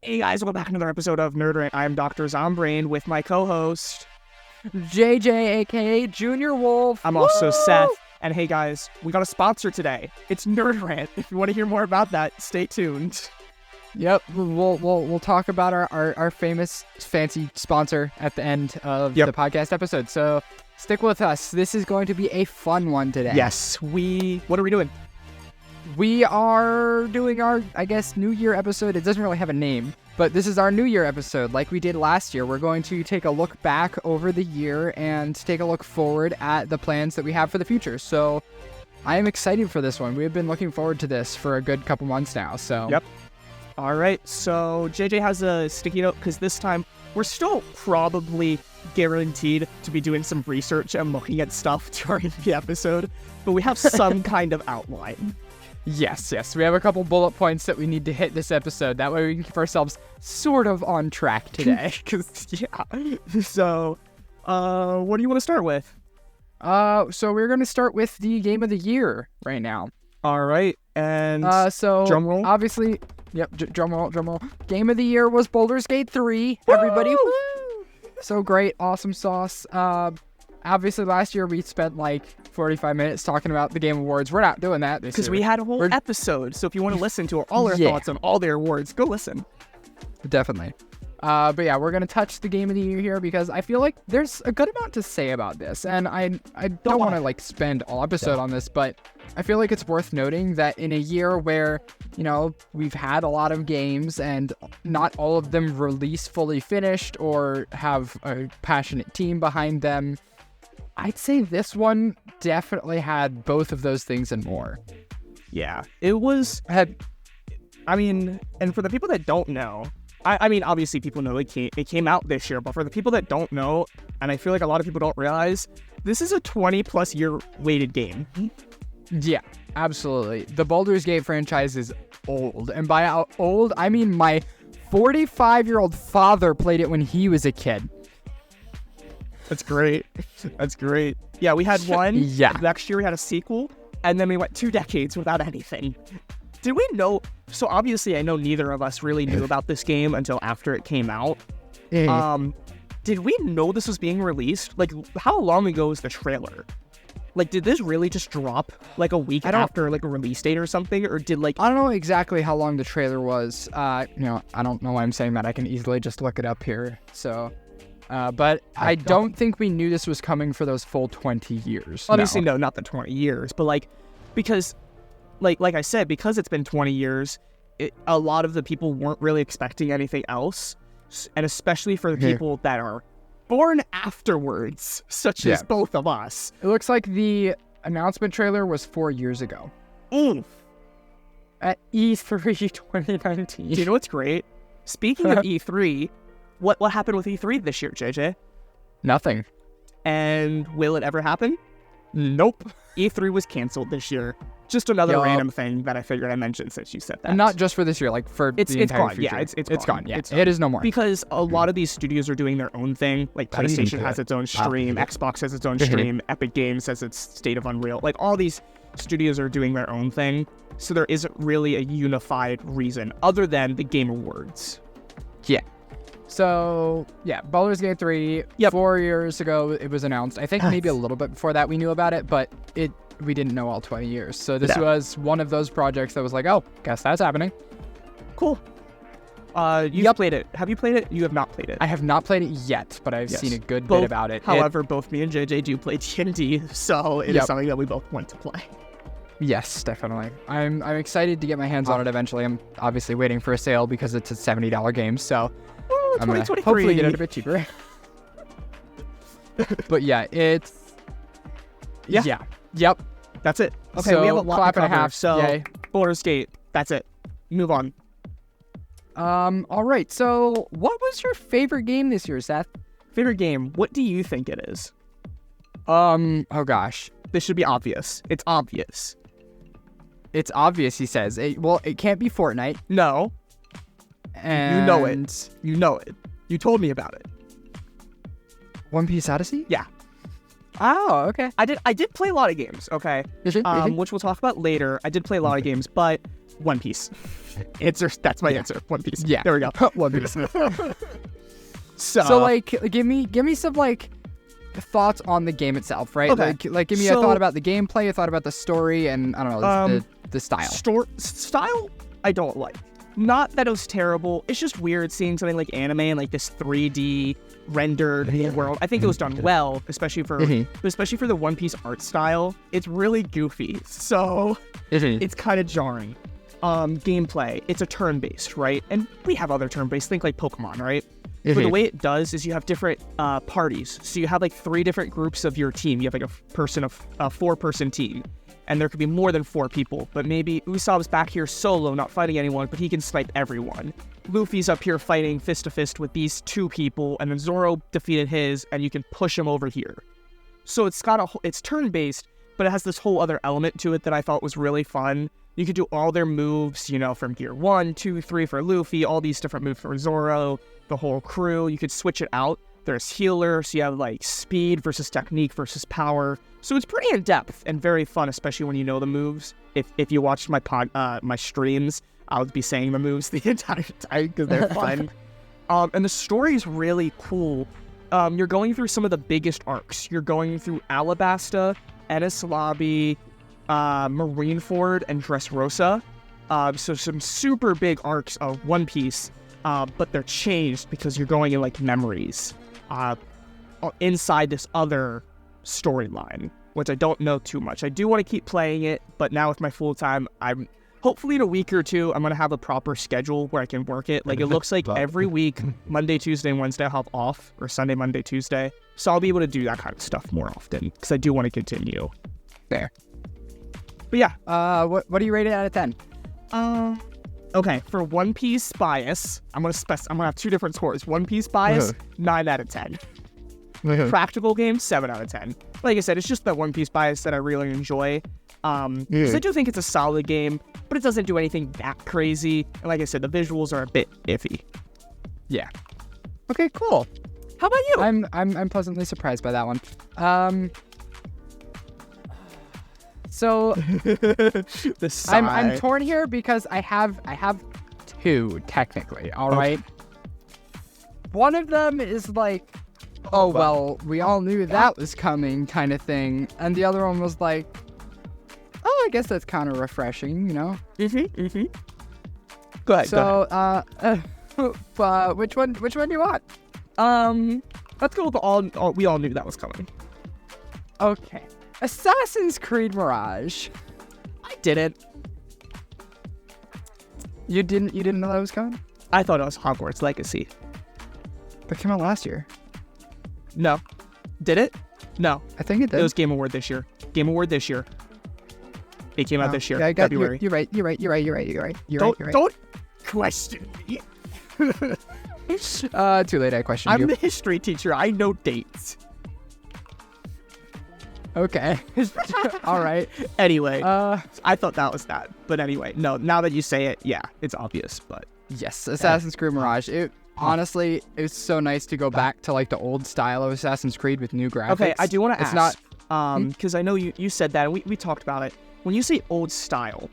Hey guys, welcome back to another episode of Nerd Rant. I'm Dr. Zombrain with my co-host JJ, aka Junior Wolf. I'm also Seth. And hey guys, we got a sponsor today. It's Nerd Rant. If you want to hear more about that, stay tuned. Yep, we'll talk about our famous fancy sponsor at the end of the podcast episode. So stick with us. This is going to be a fun one today. Yes, what are we doing? We are doing our, I guess, New Year episode. It doesn't really have a name, but this is our New Year episode like we did last year. We're going to take a look back over the year and take a look forward at the plans that we have for the future. So I am excited for this one. We've been looking forward to this for a good couple months now. So Yep. All right, so JJ has a sticky note because this time we're still probably guaranteed to be doing some research and looking at stuff during the episode, but we have some kind of outline. Yes. We have a couple bullet points that we need to hit this episode. That way we can keep ourselves sort of on track today. So, what do you want to start with? So we're going to start with the game of the year right now. All right, and so drum roll. Obviously, drum roll. Game of the year was Baldur's Gate 3. Woo! Everybody, woo! So great, awesome sauce. Obviously last year we spent like 45 minutes talking about the Game Awards. We're not doing that this year. Because we had a whole episode, so if you want to listen to all our thoughts on all their awards, go listen. Definitely. But yeah, we're going to touch the Game of the Year here because I feel like there's a good amount to say about this. And I don't want to like spend all episode on this, but I feel like it's worth noting that in a year where, you know, we've had a lot of games and not all of them release fully finished or have a passionate team behind them, I'd say this one definitely had both of those things and more. Yeah, it and for the people that don't know, I mean, obviously people know it came out this year, but for the people that don't know, and I feel like a lot of people don't realize, this is a 20-plus year waited game. Yeah, absolutely. The Baldur's Gate franchise is old, and by old, I mean my 45-year-old father played it when he was a kid. That's great. Yeah, we had one. Yeah. Next year we had a sequel, and then we went 2 decades without anything. Did we know? So obviously I know neither of us really knew about this game until after it came out. Did we know this was being released? Like, how long ago was the trailer? Like, did this really just drop like a week after like a release date or something? Or did like... I don't know exactly how long the trailer was. I don't know why I'm saying that. I can easily just look it up here. So... but I don't think we knew this was coming for those full 20 years. Obviously, no, not the 20 years, but like, because, like I said, because it's been 20 years, a lot of the people weren't really expecting anything else, and especially for the people that are born afterwards, such as both of us. It looks like the announcement trailer was 4 years ago. At E3 2019. Do you know what's great? Speaking of E3... What happened with E3 this year, JJ? Nothing. And will it ever happen? Nope. E3 was canceled this year. Just another random thing that I figured I mentioned since you said that. And not just for this year, like for the entire gone. future. Yeah, it's gone. Yeah, it is no more. Because a lot of these studios are doing their own thing. Like PlayStation has its own stream, Xbox has its own stream, Epic Games has its State of Unreal. Like all these studios are doing their own thing. So there isn't really a unified reason other than the Game Awards. Yeah. So, yeah, Baldur's Gate 3, 4 years ago it was announced. I think maybe a little bit before that we knew about it, but we didn't know all 20 years. So this was one of those projects that was like, oh, guess that's happening. Cool. You've played it. Have you played it? You have not played it. I have not played it yet, but I've seen a good bit about it. However, both me and JJ do play D&D, so it is something that we both want to play. Yes, definitely. I'm excited to get my hands on it eventually. I'm obviously waiting for a sale because it's a $70 game, so... I'm gonna hopefully get it a bit cheaper. But yeah, it's... Yeah. Yep. That's it. Okay, so, we have a lot clap to cover, and a half. So, yay. Baldur's Gate. That's it. Move on. All right. So, what was your favorite game this year, Seth? Favorite game? What do you think it is? Oh gosh. This should be obvious. It's obvious. It's obvious, he says. It can't be Fortnite. No. And you know it. You know it. You told me about it. One Piece Odyssey? Yeah. Oh, okay. I did play a lot of games, okay? Which we'll talk about later. I did play a lot of games, but One Piece. That's my answer. One Piece. Yeah. There we go. One Piece. So like, give me some like thoughts on the game itself, right? Okay. Like give me a thought about the gameplay, a thought about the story, and I don't know the style. Style, I don't like. Not that it was terrible. It's just weird seeing something like anime and like this 3D rendered world. I think it was done well, especially for the One Piece art style. It's really goofy, so it's kind of jarring. Gameplay, it's a turn-based, right? And we have other turn-based, think like Pokemon, right? But the way it does is you have different parties. So you have like 3 different groups of your team. You have like a 4-person team. And there could be more than 4 people. But maybe Usopp's back here solo, not fighting anyone, but he can snipe everyone. Luffy's up here fighting fist to fist with these 2 people, and then Zoro defeated his, and you can push him over here. So it's turn-based, but it has this whole other element to it that I thought was really fun. You could do all their moves, from gear 1, 2, 3 for Luffy, all these different moves for Zoro, the whole crew. You could switch it out. There's healer, so you have like speed versus technique versus power. So it's pretty in-depth and very fun, especially when you know the moves. If you watched my streams, I would be saying the moves the entire time because they're fun. And the story is really cool. You're going through some of the biggest arcs. You're going through Alabasta, Enies Lobby, Marineford, and Dressrosa. So some super big arcs of One Piece, but they're changed because you're going in like memories inside this other storyline, which I don't know too much. I do want to keep playing it, but now with my full time, I'm hopefully in a week or two, I'm going to have a proper schedule where I can work it. Like it looks like every week, Monday, Tuesday, and Wednesday, I'll have off, or Sunday, Monday, Tuesday. So I'll be able to do that kind of stuff more often because I do want to continue. There. But yeah. What do you rate it out of 10? Okay, for One Piece bias, I'm gonna have 2 different scores. One Piece bias, 9 out of 10. Practical game, 7 out of 10. Like I said, it's just that One Piece bias that I really enjoy. Because I do think it's a solid game, but it doesn't do anything that crazy. And like I said, the visuals are a bit iffy. Yeah. Okay, cool. How about you? I'm pleasantly surprised by that one. So I'm torn here because I have 2 technically. All right. One of them is like, oh well, we all knew that was coming kind of thing, and the other one was like, oh, I guess that's kind of refreshing, Go ahead. So which one do you want? Let's go with all. We all knew that was coming. Okay. Assassin's Creed Mirage. I didn't. You didn't know that was coming? I thought it was Hogwarts Legacy. That came out last year. No. Did it? No. I think it did. It was Game Award this year. It came out this year, yeah, February. You're right. Don't question me. Too late, I questioned you. I'm the history teacher. I know dates. Okay. All right. Anyway, I thought that was that. But anyway, no, now that you say it, yeah, it's obvious, but... Yes, Assassin's Creed Mirage. Honestly, it's so nice to go back to like the old style of Assassin's Creed with new graphics. Okay, I do want to ask, not... because I know you said that, and we talked about it. When you say old style,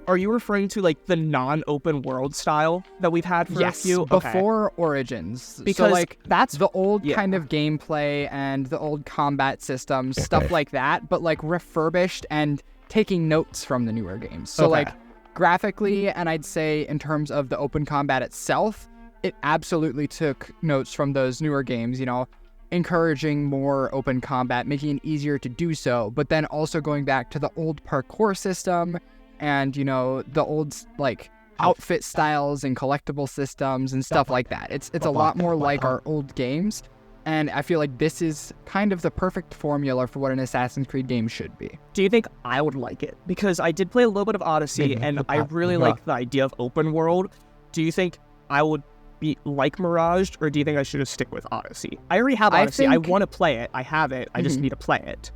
are you referring to like the non-open world style that we've had for a few? Yes, before Origins. Because so, like, that's the old kind of gameplay and the old combat systems, stuff like that, but like refurbished and taking notes from the newer games. So like graphically, and I'd say in terms of the open combat itself, it absolutely took notes from those newer games, encouraging more open combat, making it easier to do so, but then also going back to the old parkour system and, the old, like, outfit styles and collectible systems and stuff like that. It's a lot more like our old games, and I feel like this is kind of the perfect formula for what an Assassin's Creed game should be. Do you think I would like it? Because I did play a little bit of Odyssey, and I really like the idea of open world. Do you think I would be like Mirage, or do you think I should just stick with Odyssey? I already have Odyssey. I want to play it. I have it. I just need to play it.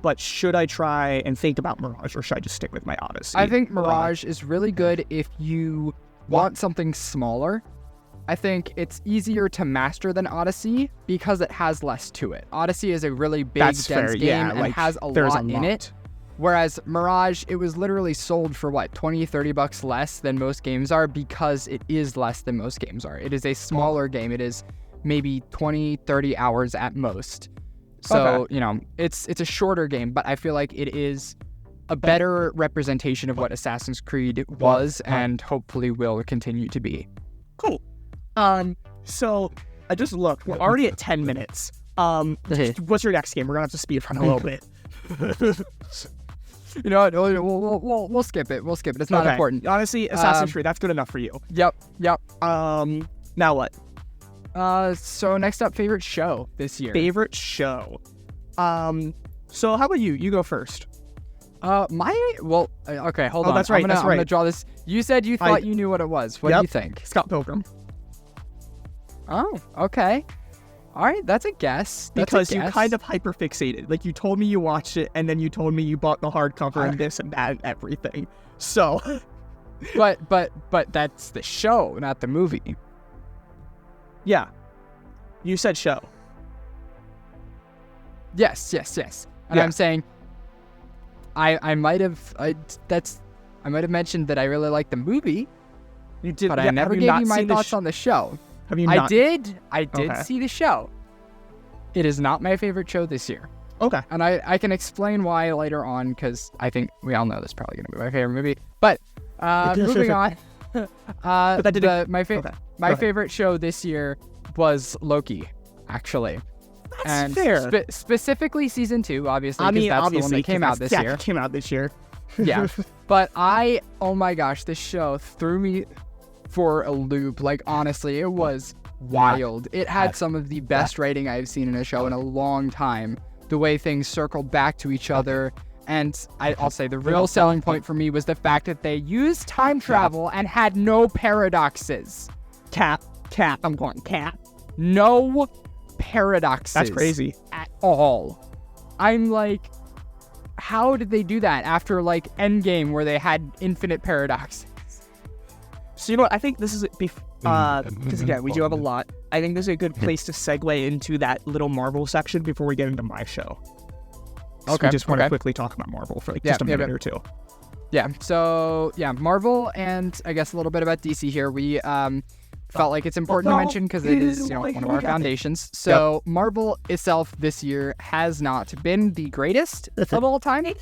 But should I try and think about Mirage, or should I just stick with my Odyssey? I think Mirage is really good if you want something smaller. I think it's easier to master than Odyssey because it has less to it. Odyssey is a really big, dense game and has a lot in it. Whereas Mirage, it was literally sold for what, $20-$30 less than most games are, because it is less than most games are. It is a smaller game. It is maybe 20-30 hours at most. So, you know, it's a shorter game, but I feel like it is a better representation of what Assassin's Creed was and hopefully will continue to be. Cool. So I just looked. We're already at 10 minutes. What's your next game? We're gonna have to speed run a little bit. You know, we'll skip it. We'll skip it. It's not important. Honestly, Assassin's Creed, that's good enough for you. Yep. Now what? So next up, favorite show this year. Favorite show. So how about you? You go first. Okay, hold on. That's right. I'm gonna draw this. You said you thought you knew what it was. What do you think? Scott Pilgrim. Oh, okay. All right, that's a guess. Because you kind of hyperfixated. Like, you told me you watched it, and then you told me you bought the hardcover and this and that and everything. So. but that's the show, not the movie. Yeah. You said show. Yes. And I'm saying, I might have mentioned that I really like the movie. You did, but I never gave you my thoughts on the show. Have you not? I did see the show. It is not my favorite show this year. Okay. And I can explain why later on, because I think we all know this is probably going to be my favorite movie. But moving on. But that didn't... My favorite show this year was Loki, actually. That's fair. Specifically season 2, obviously, because that's the one that came out this year. It came out this year. Yeah. But oh my gosh, this show threw me for a loop. Like, honestly, it was wild. It had some of the best writing I've seen in a show in a long time. The way things circled back to each other. And I'll say the real selling point for me was the fact that they used time travel and had no paradoxes. Cap. I'm going cap. No paradoxes. That's crazy. At all. I'm like, how did they do that after, like, Endgame, where they had infinite paradoxes? So, you know what? I think this is because again, we do have a lot. I think this is a good place to segue into that little Marvel section before we get into my show. Okay. We just want to quickly talk about Marvel for just a minute or two. Yeah. So Marvel, and I guess a little bit about DC here. We felt like it's important to mention because it is, one of our foundations. So Marvel itself this year has not been the greatest of all time,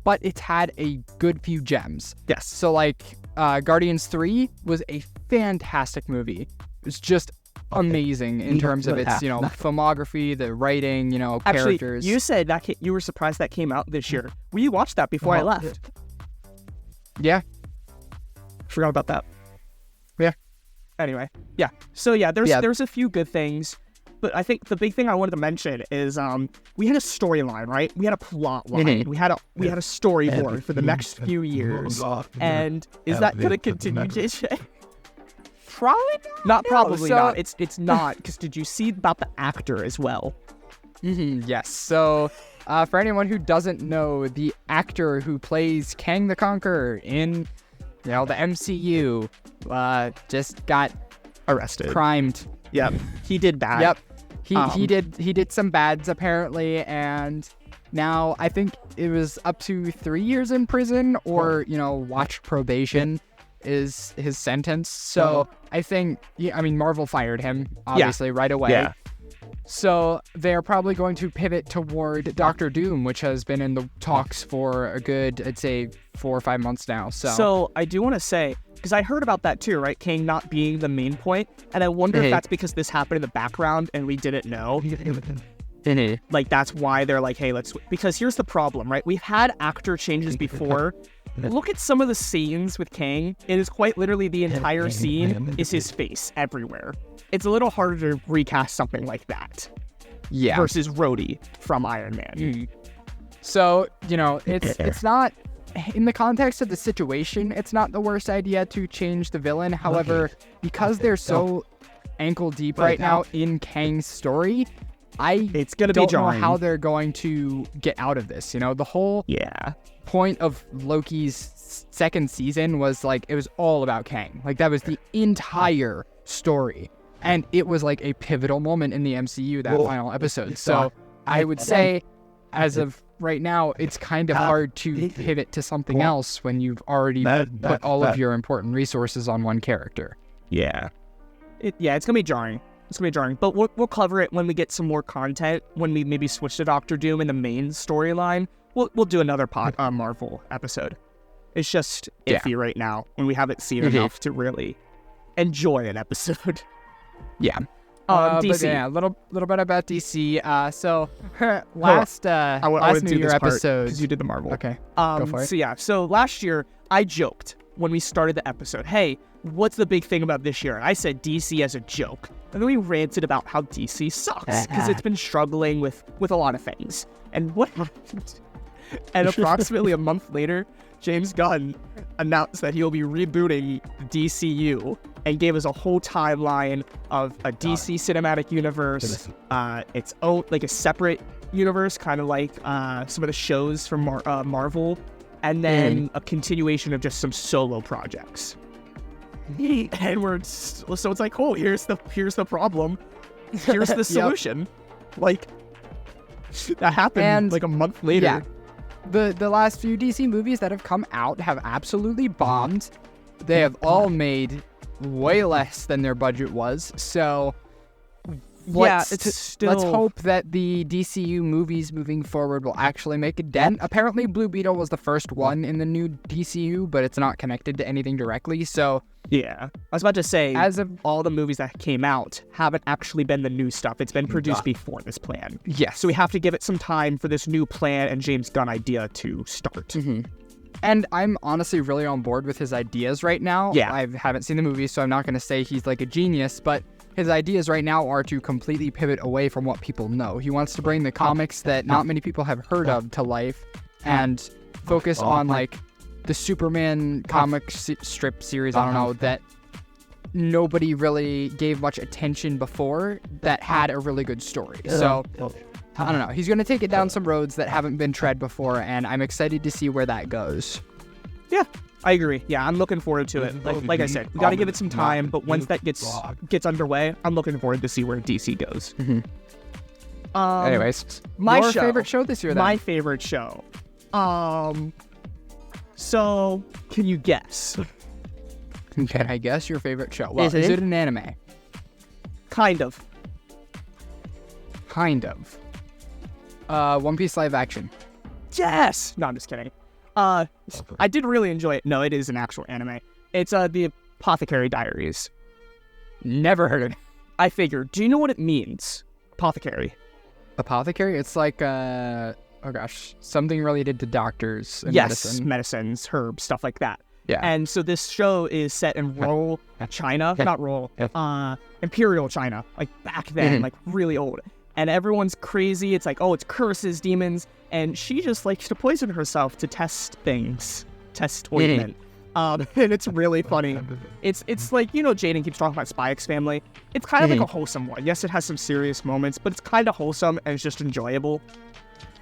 but it's had a good few gems. Yes. So like Guardians 3 was a fantastic movie. It was just amazing in terms of its, filmography, the writing, characters. Actually, you said that you were surprised that came out this year. We watched that before I left. Yeah. Forgot about that. Yeah. Anyway, yeah. So there's a few good things, but I think the big thing I wanted to mention is we had a storyline, right? We had a plot line. We had a storyboard for the next few years. And is that going to continue, JJ? Probably not. Probably not. It's not, because did you see about the actor as well? Yes. So for anyone who doesn't know, the actor who plays Kang the Conqueror in the MCU just got arrested, crimed. Yep, he did bad. Yep, he did some bads apparently, and now I think it was up to 3 years in prison or watch probation is his sentence. So I think Marvel fired him obviously right away. Yeah. So they're probably going to pivot toward Doctor Doom, which has been in the talks for a good, I'd say, 4 or 5 months now. So I do want to say, because I heard about that too, right? Kang not being the main point, and I wonder if that's because this happened in the background and we didn't know. Like, that's why they're like, hey, because here's the problem, right? We've had actor changes before. Look at some of the scenes with Kang. It is quite literally the entire scene is his face everywhere. It's a little harder to recast something like that. Yeah. Versus Rhodey from Iron Man. So, it's not, in the context of the situation, it's not the worst idea to change the villain. However, because they're so ankle deep right now in Kang's story, it's gonna don't know how they're going to get out of this. The whole point of Loki's second season was like, it was all about Kang. Like, that was the entire story. And it was like a pivotal moment in the MCU, that final episode. So I would say as of right now, it's kind of hard to pivot to something else when you've already put all of your important resources on one character. Yeah. It's gonna be jarring. But we'll cover it when we get some more content. When we maybe switch to Doctor Doom in the main storyline, we'll do another Marvel episode. It's just iffy right now when we haven't seen enough to really enjoy an episode. Yeah. DC. But yeah, a little bit about DC. So last New Year episode, because you did the Marvel. Okay. Go for it. So last year I joked when we started the episode, hey, what's the big thing about this year? And I said DC as a joke. And then we ranted about how DC sucks because it's been struggling with a lot of things. And what happened? And approximately a month later, James Gunn announced that he'll be rebooting the DCU and gave us a whole timeline of a DC cinematic universe, its own, like a separate universe, kind of like some of the shows from Marvel, and then a continuation of just some solo projects. And so it's like, oh, here's the problem, here's the solution. Like that happened like a month later. Yeah. The last few DC movies that have come out have absolutely bombed. They have all made way less than their budget was. So let's hope that the DCU movies moving forward will actually make a dent. Apparently Blue Beetle was the first one in the new DCU, but it's not connected to anything directly. So yeah, I was about to say, as of all the movies that came out haven't actually been the new stuff. It's been produced before this plan. Yes. So we have to give it some time for this new plan and James Gunn idea to start. Mm-hmm. And I'm honestly really on board with his ideas right now. Yeah. I haven't seen the movie, so I'm not going to say he's like a genius, but his ideas right now are to completely pivot away from what people know. He wants to bring the comics that not many people have heard of to life and focus on like the Superman comic strip series, I don't know, that nobody really gave much attention before that had a really good story. So, I don't know. He's going to take it down some roads that haven't been tread before, and I'm excited to see where that goes. Yeah, I agree. Yeah, I'm looking forward to it. Like I said, we got to give it some time, but once that gets underway, I'm looking forward to see where DC goes. Anyways, your favorite show this year, then? My favorite show. So, can you guess? Can I guess your favorite show? Well, is it an anime? Kind of. One Piece live action. Yes! No, I'm just kidding. I did really enjoy it. No, it is an actual anime. It's the Apothecary Diaries. Never heard of it. I figured. Do you know what it means? Apothecary. Apothecary? It's like something related to doctors and medicines, herbs, stuff like that. Yeah. And so this show is set in rural China, not rural, Imperial China, like back then, like really old. And everyone's crazy. It's like, oh, it's curses, demons. And she just likes to poison herself to test things, test ointment. And it's really funny. It's like, Jaden keeps talking about Spy X Family. It's kind of like a wholesome one. Yes, it has some serious moments, but it's kind of wholesome and it's just enjoyable.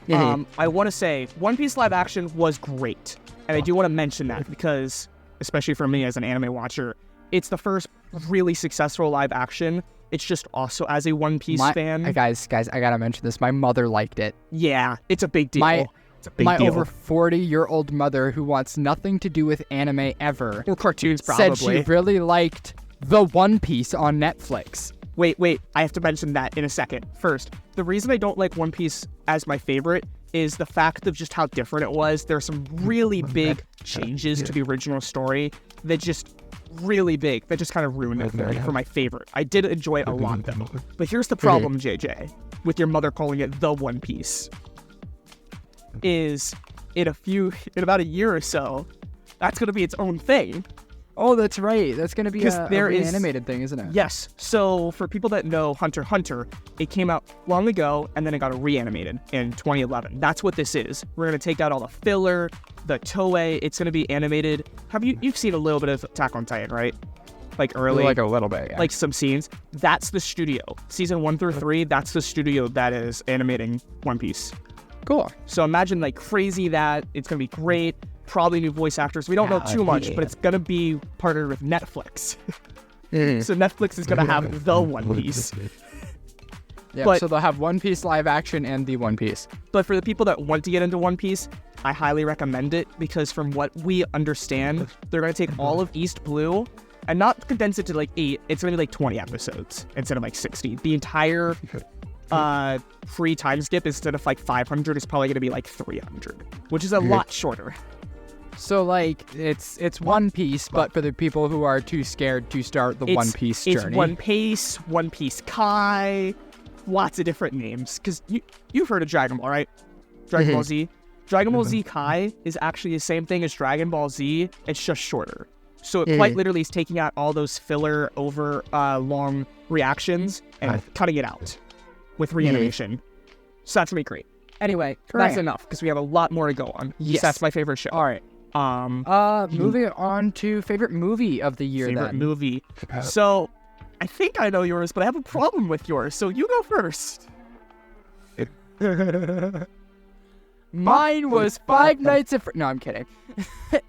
I want to say One Piece live action was great. And I do want to mention that because, especially for me as an anime watcher, it's the first really successful live action. It's just also as a One Piece fan. Guys, I gotta mention this. My mother liked it. Yeah, it's a big deal. My over 40-year-old mother, who wants nothing to do with anime ever, or cartoons probably, said she really liked the One Piece on Netflix. Wait, I have to mention that in a second. First, the reason I don't like One Piece as my favorite is the fact of just how different it was. There are some really big changes to the original story that just really big, that just kind of ruined it for my favorite. I did enjoy it a lot though. But here's the problem, JJ, with your mother calling it the One Piece, is in about a year or so, that's going to be its own thing. Oh, that's right. That's going to be an animated thing, isn't it? Yes. So for people that know Hunter x Hunter, it came out long ago and then it got reanimated in 2011. That's what this is. We're going to take out all the filler, the toei. It's going to be animated. You've seen a little bit of Attack on Titan, right? Like early? Like a little bit, yeah. Like some scenes. That's the studio. Season 1 through 3, that's the studio that is animating One Piece. Cool. So imagine like crazy that. It's going to be great. Probably new voice actors. We don't know too much, but it's going to be partnered with Netflix. So Netflix is going to have the One Piece. Yeah, But- so they'll have One Piece live action and the One Piece. But for the people that want to get into One Piece, I highly recommend it because from what we understand, they're going to take all of East Blue and not condense it to like 8. It's going to be like 20 episodes instead of like 60. The entire free time skip instead of like 500 is probably going to be like 300, which is a lot shorter. So like it's One Piece, but for the people who are too scared to start the One Piece journey. It's One Piece Kai, lots of different names. Because you've heard of Dragon Ball, right? Dragon Ball Z. Dragon Ball Z Kai is actually the same thing as Dragon Ball Z. It's just shorter. So it quite literally is taking out all those filler over long reactions and cutting it out with reanimation. So that's gonna be great. Anyway, that's enough because we have a lot more to go on. Yes. That's my favorite show. All right. Moving on to favorite movie of the year. Favorite movie. So I think I know yours, but I have a problem with yours. So you go first. Mine was Five Nights at No, I'm kidding.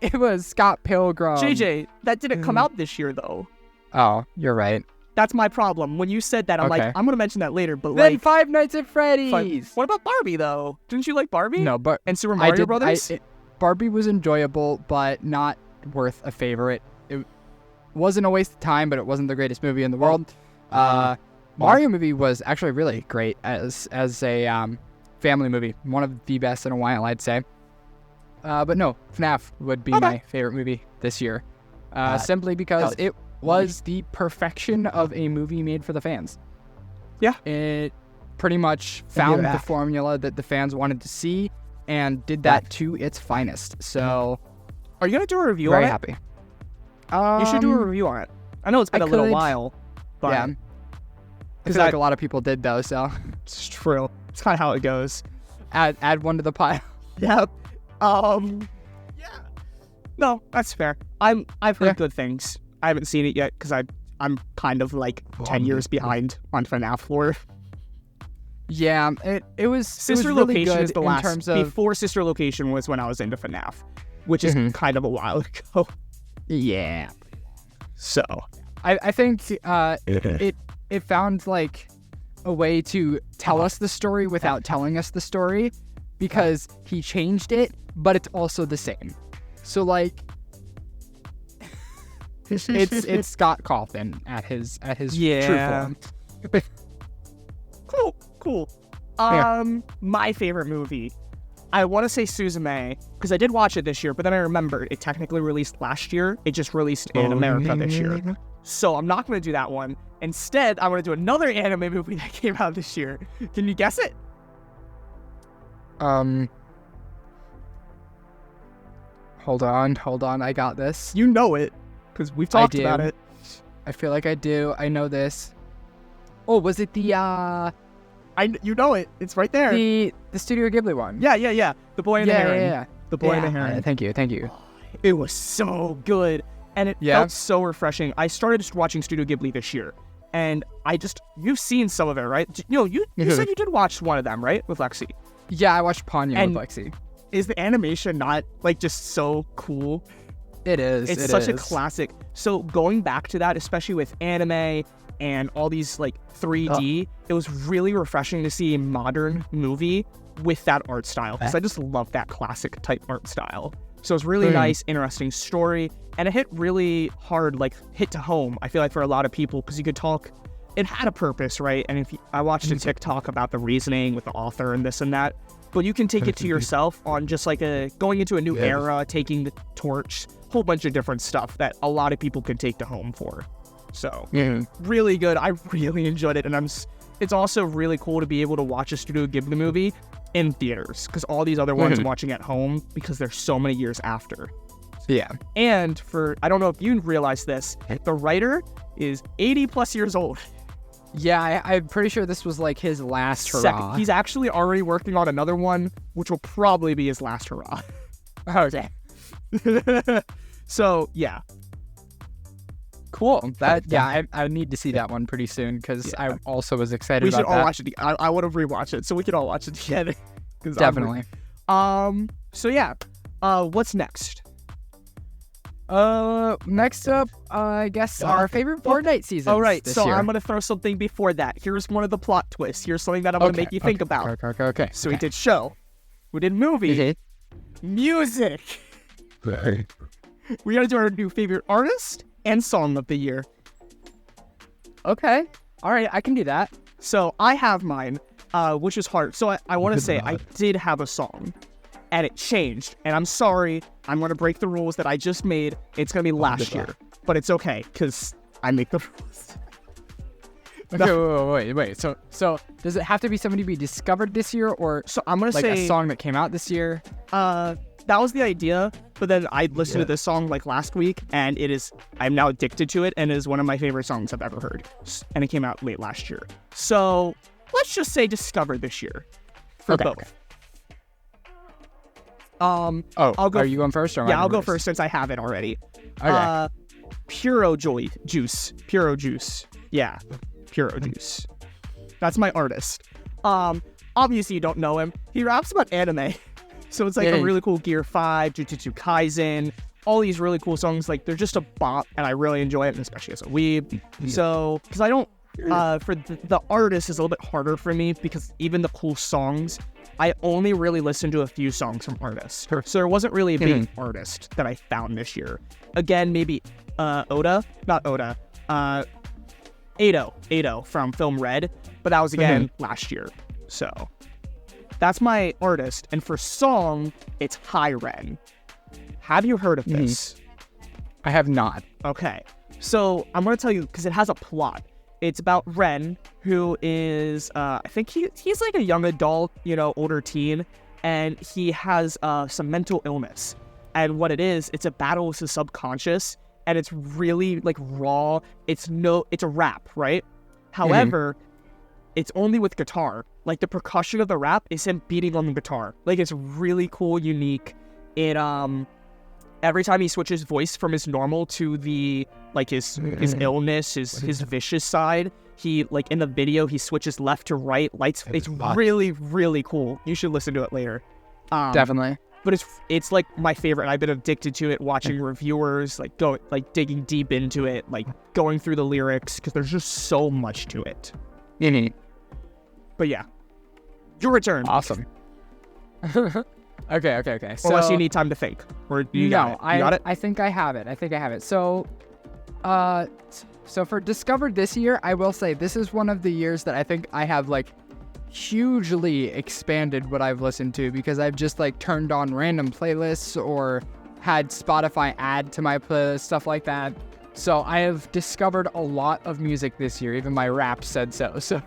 It was Scott Pilgrim. JJ, that didn't come out this year though. Oh, you're right. That's my problem. When you said that, I'm like, I'm gonna mention that later. But Then like, Five Nights at Freddy's. what about Barbie though? Didn't you like Barbie? No, but And Super Mario Brothers. Barbie was enjoyable, but not worth a favorite. It wasn't a waste of time, but it wasn't the greatest movie in the world. Mario movie was actually really great as a family movie. One of the best in a while, I'd say. But no, FNAF would be my favorite movie this year. Simply because it was the perfection of a movie made for the fans. Yeah. It pretty much found the formula that the fans wanted to see and did that to its finest. So, are you gonna do a review on it? Very happy. You should do a review on it. I know it's been a little while, but yeah. Because like a lot of people did though, so it's true. It's kind of how it goes. Add one to the pile. Yep. Yeah. No, that's fair. I've heard good things. I haven't seen it yet because I'm kind of like 10 years behind on FNAF lore. Yeah, it was Sister it was really Location good is the in last. terms of Before Sister Location was when I was into FNAF, which is kind of a while ago. Yeah. So I think it found like a way to tell us the story without telling us the story, because he changed it, but it's also the same. So like it's Scott Cawthon at his true form. Cool. My favorite movie, I want to say Suzume, because I did watch it this year, but then I remembered it technically released last year. It just released in America this year. So I'm not going to do that one. Instead, I'm going to do another anime movie that came out this year. Can you guess it? Hold on, I got this. You know it, because we've talked do. about it. I feel like I do. I know this. Oh, was it the You know it. It's right there. the Studio Ghibli one? Yeah. The Boy and the Heron. Yeah. The Boy and the Heron. Thank you. It was so good, and it felt so refreshing. I started just watching Studio Ghibli this year, and you've seen some of it, right? You said you did watch one of them, right, with Lexi? Yeah, I watched Ponyo And with Lexi. Is the animation not like just so cool? It is. It's such a classic. So going back to that, especially with anime and all these like 3D, it was really refreshing to see a modern movie with that art style, because I just love that classic type art style. So it's really nice, interesting story, and it hit really hard, like hit to home, I feel like, for a lot of people, because you could talk, it had a purpose, right? And I watched a TikTok about the reasoning with the author and this and that, but you can take it to yourself on just like going into a new era, taking the torch, whole bunch of different stuff that a lot of people could take to home for. So really good. I really enjoyed it, and it's also really cool to be able to watch a Studio Ghibli movie in theaters, because all these other ones I'm watching at home because they're so many years after. Yeah. And I don't know if you realize this, the writer is 80 plus years old. Yeah, I'm pretty sure this was like his last hurrah. He's actually already working on another one, which will probably be his last hurrah. Okay. So, yeah. Cool. I need to see that one pretty soon, because I also was excited about that. We should all watch it. I want to rewatch it so we can all watch it together. Definitely. So yeah. What's next? Next up, I guess our favorite Fortnite season. All right, this so year. I'm gonna throw something before that. Here's one of the plot twists. Here's something that I'm gonna make you think about. Okay. So we did show, we did movie, music. We gotta do our new favorite artist and song of the year. Okay. All right, I can do that. So I have mine, which is hard. So I want to say I did have a song, and it changed. And I'm sorry, I'm going to break the rules that I just made. It's going to be last year, but it's okay, because I make the rules. Okay, wait. So does it have to be somebody we discovered this year, or so I'm going to like say a song that came out this year? That was the idea, but then I listened to this song like last week, and I'm now addicted to it, and it is one of my favorite songs I've ever heard. And it came out late last year. So let's just say discovered this year for both. Okay. I'll go. Are you going first, or am I I'll go first? first since I have it already. Okay. Puro Juice. Yeah, Puro Juice. That's my artist. Obviously you don't know him. He raps about anime. So it's like a really cool Gear 5, Jujutsu Kaisen, all these really cool songs. Like, they're just a bop, and I really enjoy it, and especially as a weeb. So, because I don't, for the artist is a little bit harder for me, because even the cool songs, I only really listen to a few songs from artists. So there wasn't really a big artist that I found this year. Again, maybe Ado from Film Red, but that was again last year. So that's my artist, and for song, it's High Ren. Have you heard of this? I have not. Okay, so I'm gonna tell you because it has a plot. It's about Ren, who is, I think he's like a young adult, older teen, and he has some mental illness. And what it is, it's a battle with his subconscious, and it's really like raw. It's a rap, right? However, it's only with guitar. Like, the percussion of the rap is him beating on the guitar. Like, it's really cool, unique. It every time he switches voice from his normal to the his illness, his vicious side, he, like, in the video he switches left to right. It's really, really cool. You should listen to it later. Definitely. But it's like my favorite. I've been addicted to it, watching reviewers, digging deep into it, like going through the lyrics, because there's just so much to it. But yeah, your return. Awesome. Okay. So, unless you need time to think, or you got it? I think I have it. So, for Discovered this year, I will say this is one of the years that I think I have hugely expanded what I've listened to, because I've just turned on random playlists or had Spotify add to my playlist, stuff like that. So I have discovered a lot of music this year. Even my rap said so. So,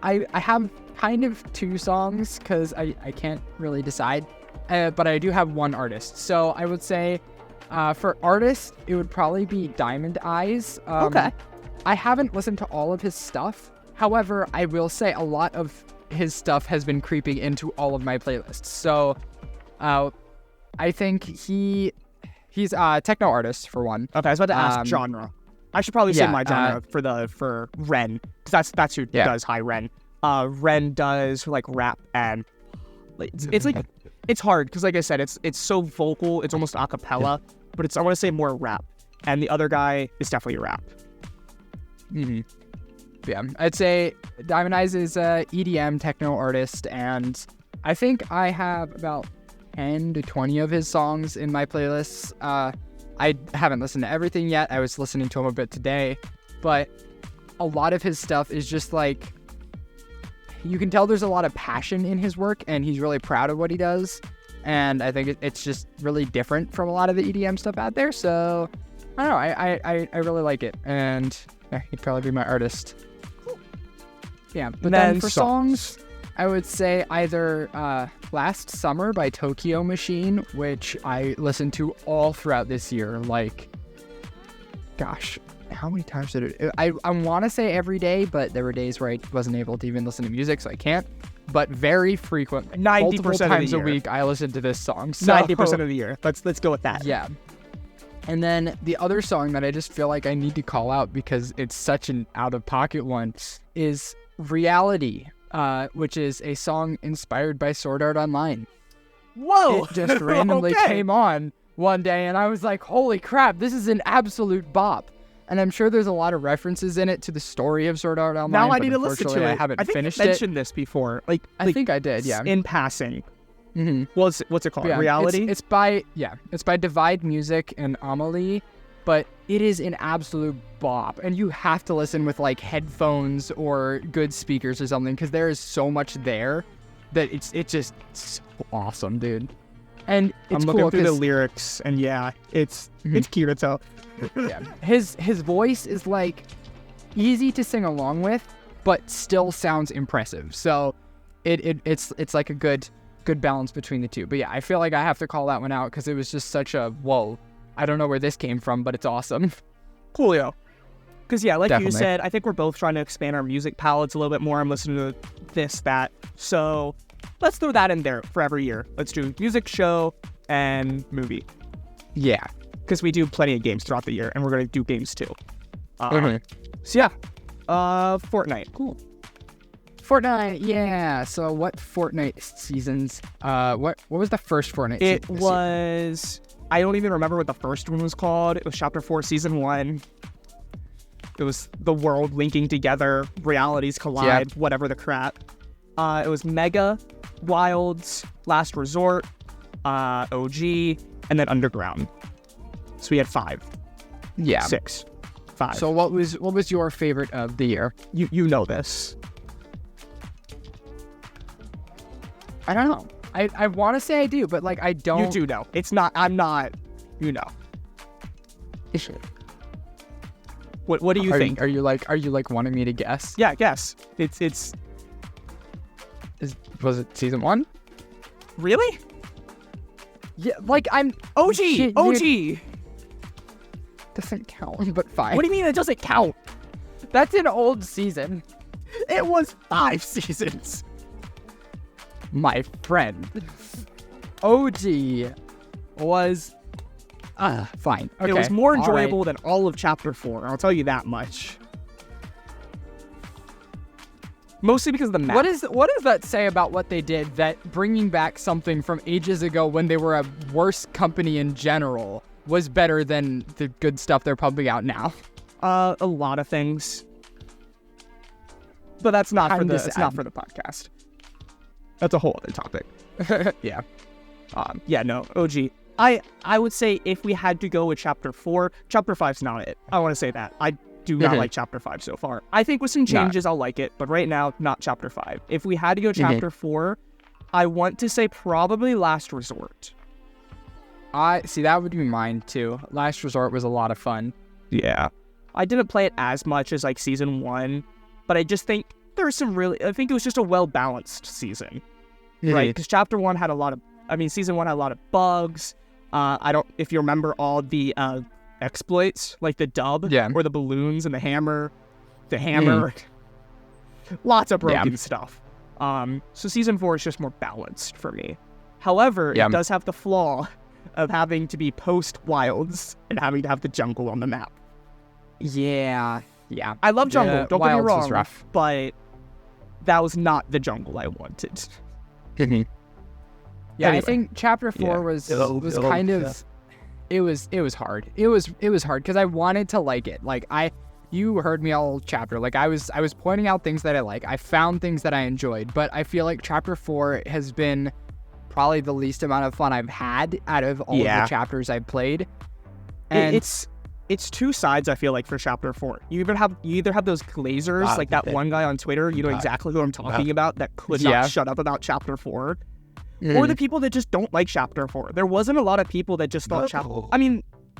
I have kind of two songs because I can't really decide, but I do have one artist. So I would say, for artist, it would probably be Diamond Eyes. Okay. I haven't listened to all of his stuff. However, I will say a lot of his stuff has been creeping into all of my playlists. So, I think he's a techno artist for one. Okay, I was about to ask genre. I should probably say my genre for Ren, because that's who does High Ren. Ren does rap, and it's hard because, like I said, it's so vocal, it's almost a cappella, but I want to say more rap. And the other guy is definitely rap. Yeah, I'd say Diamond Eyes is a EDM techno artist, and I think I have about 10 to 20 of his songs in my playlists. I haven't listened to everything yet. I was listening to him a bit today, but a lot of his stuff is just you can tell there's a lot of passion in his work, and he's really proud of what he does. And I think it's just really different from a lot of the EDM stuff out there. So I don't know. I really like it, and he'd probably be my artist. Yeah, but then for songs, I would say either Last Summer by Tokyo Machine, which I listened to all throughout this year. Gosh, how many times did it? I want to say every day, but there were days where I wasn't able to even listen to music, so I can't. But very frequent, 90% times of a week, I listen to this song. So, 90% of the year. Let's go with that. Yeah. And then the other song that I just feel like I need to call out because it's such an out-of-pocket one is Reality, which is a song inspired by Sword Art Online. Whoa! It just randomly came on one day, and I was like, holy crap, this is an absolute bop. And I'm sure there's a lot of references in it to the story of Sword Art Online. Now I need to listen to it. I haven't finished it. I think you mentioned this before. I think I did, yeah. In passing. Mm-hmm. What's it called? Yeah, Reality? It's by Divide Music and Amelie, but it is an absolute bop. And you have to listen with like headphones or good speakers or something, because there is so much there that it's just so awesome, dude. And it's I'm looking cool through the lyrics, and yeah, it's Kirito. Yeah. His voice is like easy to sing along with, but still sounds impressive. So it's like a good balance between the two. But yeah, I feel like I have to call that one out because it was just such a whoa. I don't know where this came from, but it's awesome. Coolio. Because yeah, like Definitely. you said, I think we're both trying to expand our music palettes a little bit more. I'm listening to this, that. So let's throw that in there for every year. Let's do music, show, and movie. Yeah. Because we do plenty of games throughout the year, and we're going to do games too. So yeah, Fortnite. Cool. Fortnite, yeah. So what Fortnite seasons? What was the first Fortnite? It was. I don't even remember what the first one was called. It was Chapter 4, Season 1. It was the world linking together, realities collide, whatever the crap. It was Mega, Wilds, Last Resort, OG, and then Underground. So we had 5. Yeah. 6. 5. So what was your favorite of the year? You know this. I don't know. I want to say I do, but like I don't. You do know. It's not. I'm not. You know. What do you think? Are you like wanting me to guess? Yeah, guess. Was it season 1? Really? Yeah, like I'm OG. Shit, OG. Dude. Doesn't count, but 5. What do you mean it doesn't count? That's an old season. It was 5 seasons. My friend. OG was fine. Okay. It was more All enjoyable right. than all of Chapter 4. I'll tell you that much. Mostly because of the map. What does that say about what they did, that bringing back something from ages ago when they were a worse company in general was better than the good stuff they're pumping out now? A lot of things. But that's not for the podcast. That's a whole other topic. Yeah. No, OG. I would say if we had to go with Chapter 4, Chapter 5's not it. I want to say that. I do not like Chapter 5 so far. I think with some changes I'll like it, but right now, not Chapter 5. If we had to go Chapter 4, I want to say probably Last Resort. That would be mine too. Last Resort was a lot of fun. Yeah. I didn't play it as much as like Season 1, but I just think there's some I think it was just a well-balanced season. Right? Because Chapter 1 had Season 1 had a lot of bugs. If you remember all the exploits, like the dub, or the balloons and the hammer. Lots of broken stuff. So Season 4 is just more balanced for me. However, it does have the flaw of having to be post-Wilds and having to have the jungle on the map. Yeah. I love jungle, don't get me Wilds wrong, was rough. but that was not the jungle I wanted. Yeah, anyway. I think Chapter 4 was kind of... It was hard. It was hard because I wanted to like it. Like you heard me all chapter. Like I was pointing out things that I like. I found things that I enjoyed, but I feel like Chapter 4 has been probably the least amount of fun I've had out of all of the chapters I've played. And it's two sides, I feel like, for Chapter 4. You either have those glazers, like that one guy on Twitter, you know exactly who I'm talking about, that could not shut up about Chapter 4. Or the people that just don't like Chapter 4. There wasn't a lot of people that just thought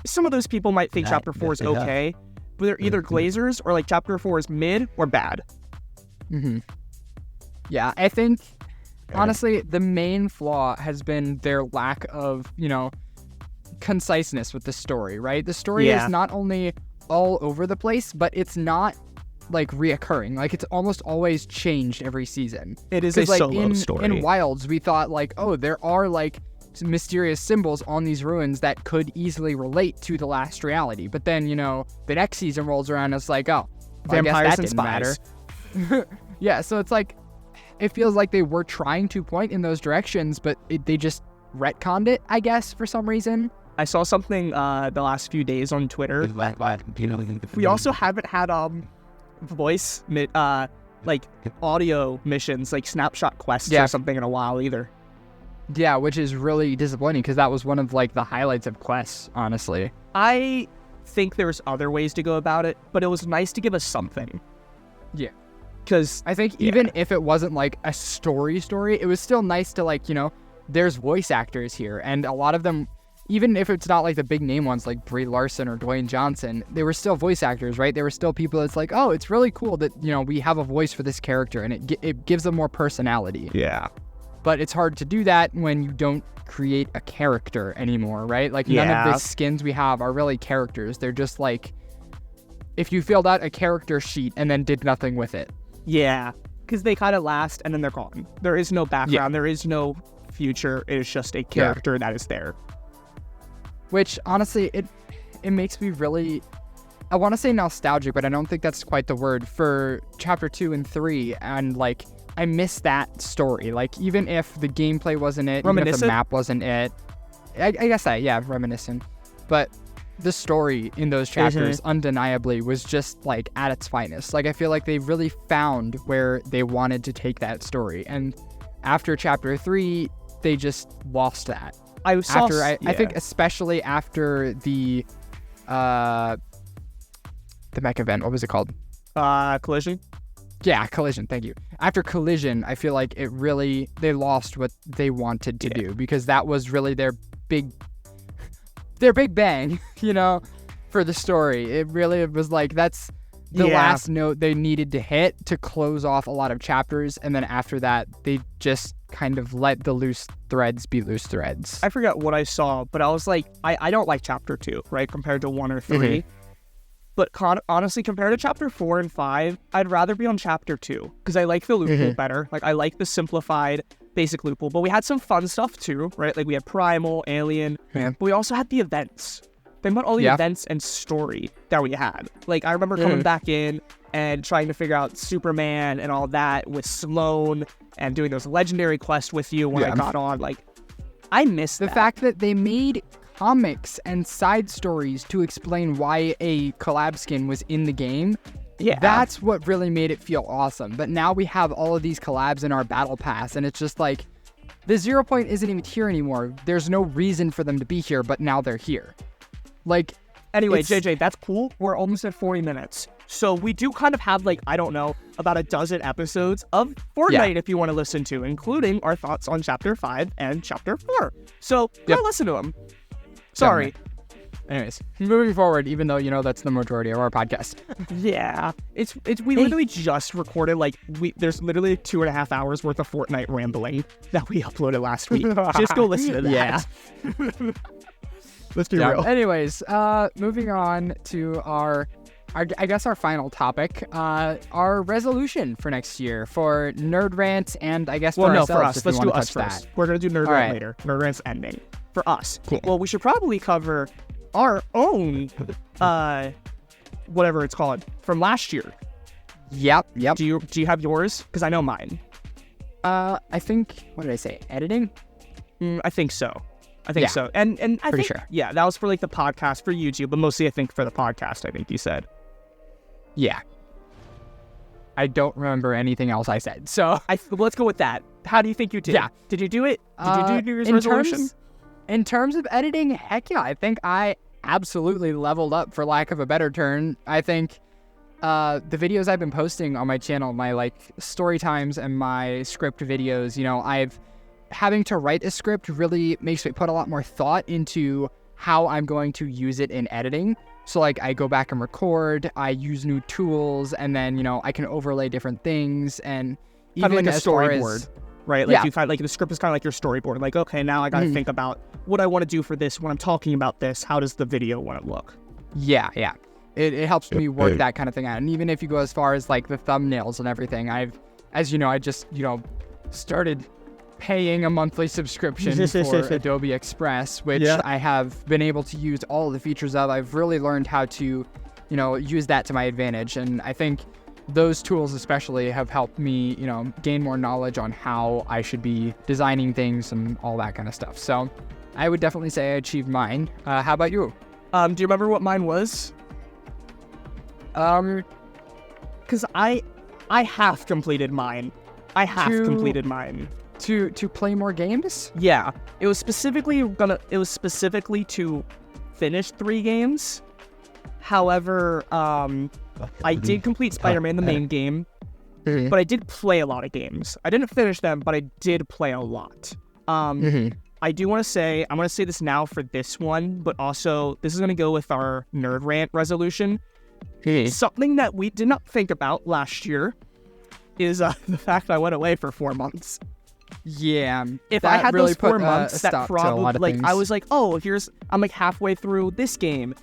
some of those people might think Chapter 4 is okay, but they're either glazers or like Chapter 4 is mid or bad. Yeah, I think, honestly, the main flaw has been their lack of, conciseness with the story, right? The story is not only all over the place, but it's not like reoccurring. Like it's almost always changed every season. It is a solo story. In Wilds, we thought like, oh, there are like some mysterious symbols on these ruins that could easily relate to the last reality. But then, the next season rolls around and it's like, oh, vampires and spies. Yeah, so it's like, it feels like they were trying to point in those directions, but they just retconned it, I guess, for some reason. I saw something the last few days on Twitter. We also haven't had voice like audio missions, like snapshot quests or something in a while either. Yeah, which is really disappointing because that was one of like the highlights of quests, honestly. I think there's other ways to go about it, but it was nice to give us something. Yeah. Because I think even if it wasn't like a story, it was still nice to like, there's voice actors here, and a lot of them, even if it's not like the big name ones like Brie Larson or Dwayne Johnson, they were still voice actors, right? They were still people that's like, oh, it's really cool that, we have a voice for this character, and it gives them more personality. Yeah. But it's hard to do that when you don't create a character anymore, right? Like none of the skins we have are really characters. They're just like, if you filled out a character sheet and then did nothing with it. Yeah, because they kind of last and then they're gone. There is no background. There is no future. It is just a character that is there. Which, honestly, it makes me really, I want to say nostalgic, but I don't think that's quite the word, for Chapter 2 and 3. And, like, I miss that story. Like, even if the gameplay wasn't it, even if the map wasn't it. I guess reminiscent. But the story in those chapters undeniably was just like at its finest. Like I feel like they really found where they wanted to take that story, and after Chapter 3 they just lost that. I think especially after the mech event, what was it called? Collision. Yeah, Collision, thank you. After Collision, I feel like they lost what they wanted to do, because that was really their big bang, for the story. It really was like, that's the last note they needed to hit to close off a lot of chapters. And then after that, they just kind of let the loose threads be loose threads. I forgot what I saw, but I was like, I don't like Chapter 2, right? Compared to 1 or 3. But honestly, compared to Chapter 4 and 5, I'd rather be on Chapter 2, because I like the loophole better. Like, I like the simplified basic loophole, but we had some fun stuff too, right? Like we had Primal, Alien, but we also had the events. Think about all the events and story that we had. Like I remember coming back in and trying to figure out Superman and all that with Sloan and doing those legendary quests with you when I got on. Like I miss the fact that they made comics and side stories to explain why a collab skin was in the game. Yeah, that's what really made it feel awesome. But now we have all of these collabs in our battle pass, and it's just like the 0 point isn't even here anymore. There's no reason for them to be here, but now they're here. Like, anyway, JJ, that's cool. We're almost at 40 minutes. So we do kind of have, like, I don't know, about a dozen episodes of Fortnite if you want to listen to, including our thoughts on Chapter 5 and Chapter 4. So go listen to them. Sorry. Definitely. Anyways, moving forward, even though, that's the majority of our podcast. Yeah. We literally just recorded, there's literally 2.5 hours worth of Fortnite rambling that we uploaded last week. Just go listen to that. Yeah. Let's be real. Anyways, moving on to our final topic, our resolution for next year for Nerd Rant, and I guess for ourselves. For us. Let's do us first. That. We're going to do Nerd Rant later. Nerd Rant's ending. For us. Cool. Well, we should probably cover our own, whatever it's called, from last year. Yep. Do you have yours? Because I know mine. I think, what did I say? Editing? I think so. So. And I think, sure. Yeah, that was for the podcast for YouTube, but mostly I think for the podcast, I think you said. Yeah. I don't remember anything else I said. So let's go with that. How do you think you did? Yeah. Did you do it? Did you do New Year's resolution? In terms of editing, heck yeah. I think I absolutely leveled up, for lack of a better term. I think the videos I've been posting on my channel, my story times and my script videos, having to write a script really makes me put a lot more thought into how I'm going to use it in editing. So I go back and record, I use new tools, and then, I can overlay different things, and even kind of like a storyboard. Right? You kind of the script is kind of like your storyboard. Like, okay, now I got to think about what I want to do for this. When I'm talking about this, how does the video want to look? Yeah. It helps me work that kind of thing out. And even if you go as far as the thumbnails and everything, I just, started paying a monthly subscription for Adobe Express, which I have been able to use all of the features of. I've really learned how to, use that to my advantage. And I think those tools especially have helped me, gain more knowledge on how I should be designing things and all that kind of stuff. So I would definitely say I achieved mine. How about you? Do you remember what mine was? Because I half completed mine. completed mine. To play more games? Yeah. It was specifically to finish 3 games. However, I did complete Spider-Man, the main game, but I did play a lot of games. I didn't finish them, but I did play a lot. I do want to say, I'm going to say this now for this one, but also this is going to go with our Nerd Rant resolution. Something that we did not think about last year is the fact I went away for 4 months. Yeah. If I had really those 4 put, months, a that stop to a lot of probably, things. I was like, oh, I'm like halfway through this game,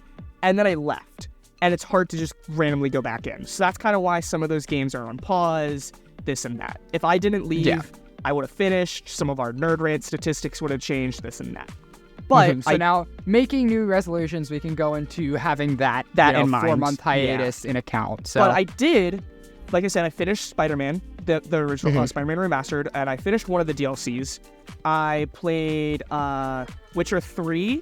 and then I left. And it's hard to just randomly go back in. So that's kind of why some of those games are on pause, this and that. If I didn't leave, I would have finished. Some of our Nerd Rant statistics would have changed, this and that. But so now, making new resolutions, we can go into having that in mind. 4-month hiatus in account. So. But I did, like I said, I finished Spider-Man, the original Spider-Man Remastered, and I finished one of the DLCs. I played Witcher 3,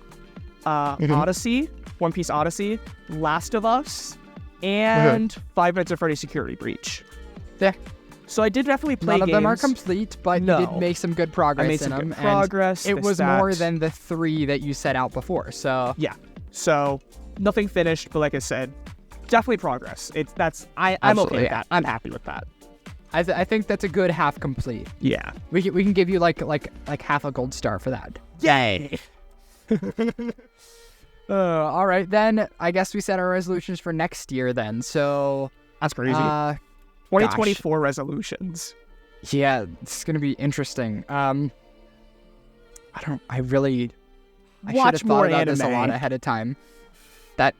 Odyssey, One Piece Odyssey, Last of Us, and 5 Nights at Freddy's Security Breach. Yeah. So I did definitely play None games. of them are complete, but you did make some good progress I made some in them. good progress. And it was more than the 3 that you set out before. So yeah. So nothing finished, but like I said, definitely progress. I'm okay with that. I'm happy with that. I think that's a good half complete. Yeah. We can give you like half a gold star for that. Yay. All right, then I guess we set our resolutions for next year then. So that's crazy. 2024 resolutions. Yeah, it's gonna be interesting. I should have thought about this a lot ahead of time. I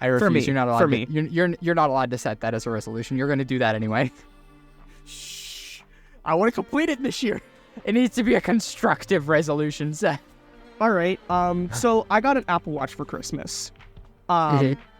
refuse. You're not allowed. You're not allowed to set that as a resolution. You're gonna do that anyway. Shh. I want to complete it this year. It needs to be a constructive resolution set. All right. So I got an Apple Watch for Christmas.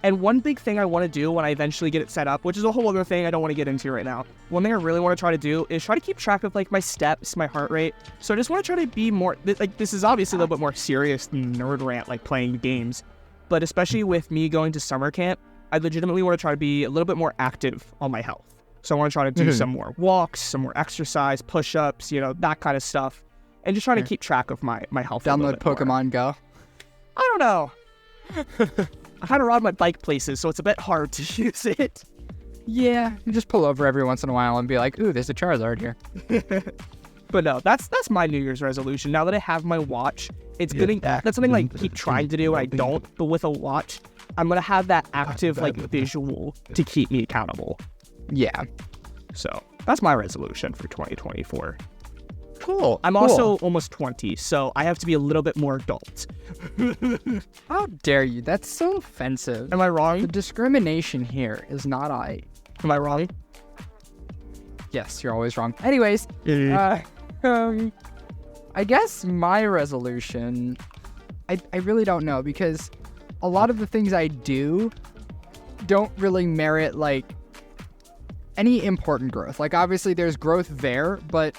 And one big thing I want to do when I eventually get it set up, which is a whole other thing I don't want to get into right now. One thing I really want to try to do is try to keep track of like my steps, my heart rate. So I just want to try to be more like, this is obviously a little bit more serious than Nerd Rant, like playing games, but especially with me going to summer camp, I legitimately want to try to be a little bit more active on my health. So I want to try to do some more walks, some more exercise, push-ups, that kind of stuff. And just trying to keep track of my health. Download Pokemon Go. I don't know. I kind of ride my bike places, so it's a bit hard to use it. Yeah, you just pull over every once in a while and be like, ooh, there's a Charizard here. But no, that's my New Year's resolution. Now that I have my watch, that's something I keep trying to do and I don't. But with a watch, I'm going to have that active visual to keep me accountable. Yeah. So that's my resolution for 2024. Cool. I'm also almost 20, so I have to be a little bit more adult. How dare you? That's so offensive. Am I wrong? The discrimination here is not I. Am I wrong? Yes, you're always wrong. Anyways, I guess my resolution, I really don't know, because a lot of the things I do don't really merit any important growth. Like obviously there's growth there, but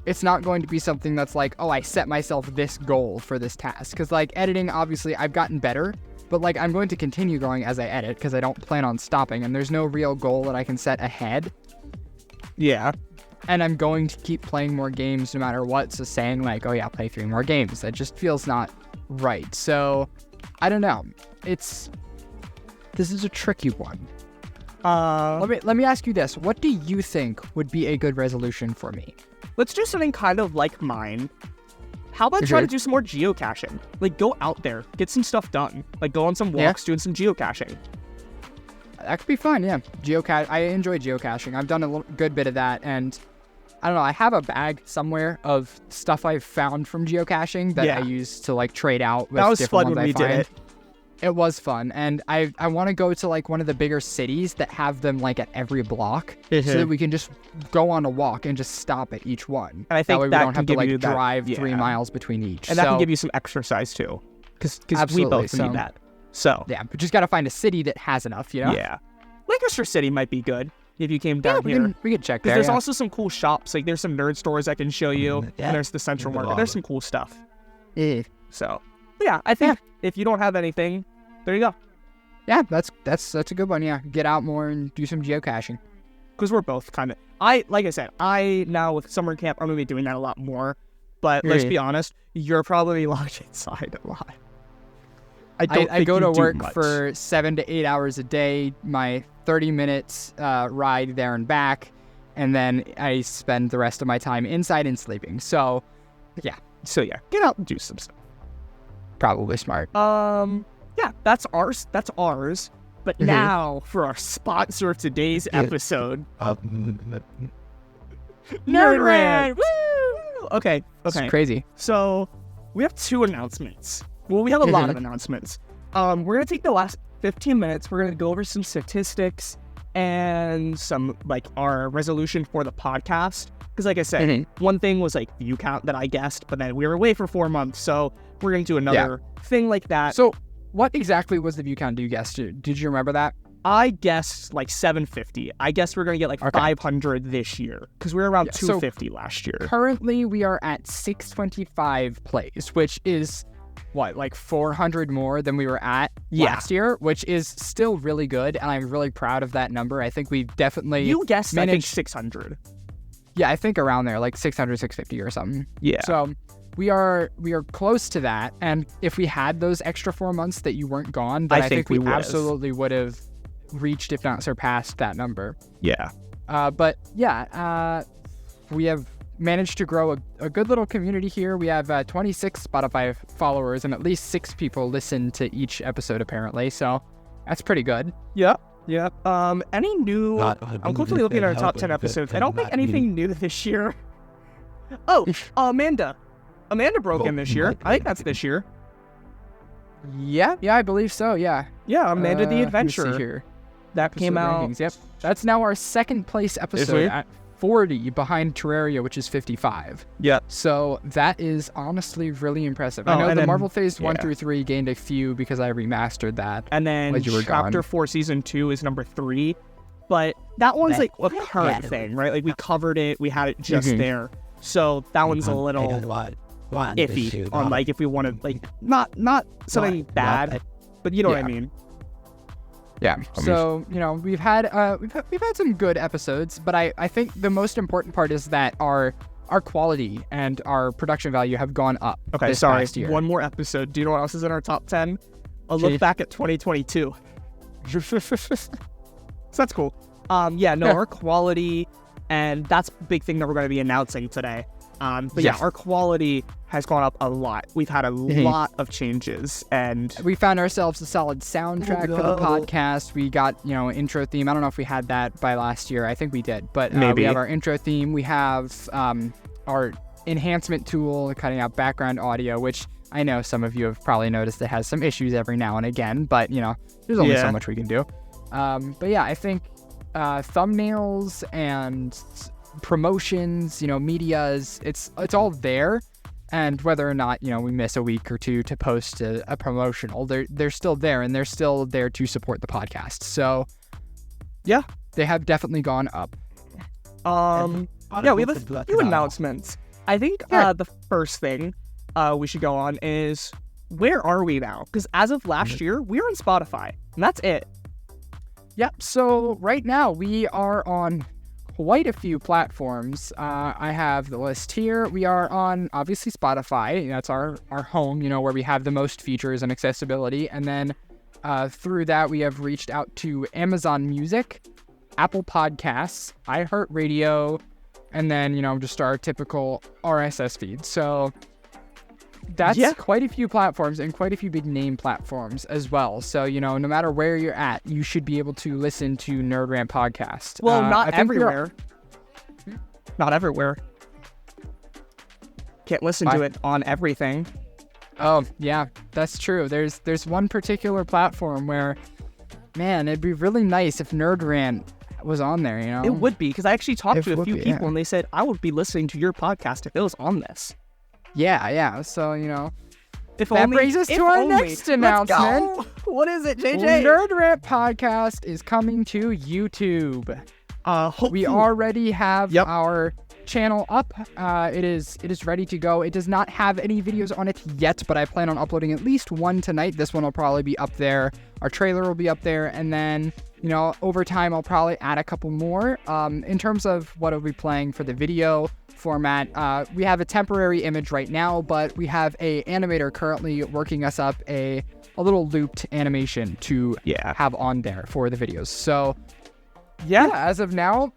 it's not going to be something that's like, oh, I set myself this goal for this task. Because editing, obviously I've gotten better, but I'm going to continue growing as I edit because I don't plan on stopping, and there's no real goal that I can set ahead. Yeah. And I'm going to keep playing more games no matter what. So saying oh yeah, play 3 more games, that just feels not right. So I don't know. This is a tricky one. Let me ask you this. What do you think would be a good resolution for me? Let's do something kind of like mine. How about try to do some more geocaching? Go out there, get some stuff done. Go on some walks, doing some geocaching. That could be fun, yeah. I enjoy geocaching. I've done a good bit of that, and I don't know, I have a bag somewhere of stuff I've found from geocaching that I use to trade out with different ones I find. That was fun when we did it. It was fun, and I want to go to one of the bigger cities that have them at every block, so that we can just go on a walk and just stop at each one. And I think that way we don't have to drive 3 miles between each. And that can give you some exercise too, because we both need that. So yeah, but just gotta find a city that has enough, Yeah, Lancaster City might be good if you came down here. We could check there. There's also some cool shops. There's some nerd stores I can show you, and there's the Central Market. There's some cool stuff. So, yeah, I think if you don't have anything, there you go. Yeah, that's a good one. Yeah, get out more and do some geocaching. Because we're both kind of, like I said, now with summer camp, I'm going to be doing that a lot more. But let's be honest, you're probably locked inside a lot. I go to work for 7 to 8 hours a day, my 30 minutes ride there and back, and then I spend the rest of my time inside and sleeping. So, yeah, get out and do some stuff. Probably smart. Yeah, that's ours. But now for our sponsor of today's episode, Nerd Rant. Woo! Okay. It's crazy. So we have 2 announcements. Well, we have a lot of announcements. We're gonna take the last 15 minutes. We're gonna go over some statistics and some like our resolution for the podcast. Because like I said, one thing was like view count that I guessed, but then we were away for 4 months, so we're gonna do another thing like that. So what exactly was the view count you guessed? Did you remember that? I guessed like 750. I guess we're going to get like 500 this year because we were around 250 last year. Currently, we are at 625 plays, which is, like 400 more than we were at last year, which is still really good, and I'm really proud of that number. I think we definitely You guessed, I think, 600. Yeah, I think around there, like 600, 650 or something. Yeah. So we are close to that, and if we had those extra 4 months that you weren't gone, then I think we absolutely would have reached, if not surpassed, that number. Yeah. But yeah, we have managed to grow a good little community here. We have 26 Spotify followers, and at least 6 people listen to each episode apparently. So that's pretty good. Yeah. Any new? I'm quickly looking at our top 10 episodes. I don't think anything new this year. Oh, Amanda broke in this year. I think that's this year. Yeah, I believe so. Yeah, Amanda the Adventure. Let's see here. That came out. Rankings. Yep, that's now our second place episode at 40, behind Terraria, which is 55. Yep. So that is honestly really impressive. I know the Marvel Phase 1 through 3 gained a few because I remastered that. And then Chapter 4 Season 2 is number 3. But that one's like a current thing, right? Like we covered it, we had it just there. So that one's a little iffy on like if we want to like not something bad, but you know what I mean. Yeah. So we've had some good episodes, but I think the most important part is that our quality and our production value have gone up. Okay, this sorry. past year. One more episode. Do you know what else is in our top 10? A look back at 2022. So that's cool. Our quality, and that's a big thing that we're going to be announcing today. Our quality has gone up a lot. We've had a lot of changes, and we found ourselves a solid soundtrack for the podcast. We got, intro theme. I don't know if we had that by last year. I think we did, but we have our intro theme. We have our enhancement tool, cutting out background audio, which I know some of you have probably noticed it has some issues every now and again, but there's only so much we can do. I think thumbnails and promotions, medias, it's all there, and whether or not we miss a week or two to post a promotional, they're still there, and they're still there to support the podcast. So they have definitely gone up. We have a few announcements. I think the first thing we should go on is, where are we now? Because as of last year, we were on Spotify, and that's it. Yep. So right now we are on quite a few platforms. I have the list here. We are on, obviously, Spotify. That's our home, where we have the most features and accessibility. And then through that, we have reached out to Amazon Music, Apple Podcasts, iHeartRadio, and then, just our typical RSS feed. So that's quite a few platforms and quite a few big name platforms as well. So, no matter where you're at, you should be able to listen to Nerd Rant podcast. Well, not everywhere. Not everywhere. Can't listen to it on everything. Oh, yeah, that's true. There's one particular platform where, man, it'd be really nice if Nerd Rant was on there, It would be, because I actually talked to a few people and they said, I would be listening to your podcast if it was on this. Yeah. So, if that only, brings us to our next announcement. What is it, JJ? Nerd Rant podcast is coming to YouTube. We already have Yep. our channel up. It is ready to go. It does not have any videos on it yet, but I plan on uploading at least one tonight. This one will probably be up there. Our trailer will be up there, and then, you know, over time I'll probably add a couple more. In terms of what I'll be playing for the video format, we have a temporary image right now, but we have a animator currently working us up a little looped animation to have on there for the videos. So yeah, as of now,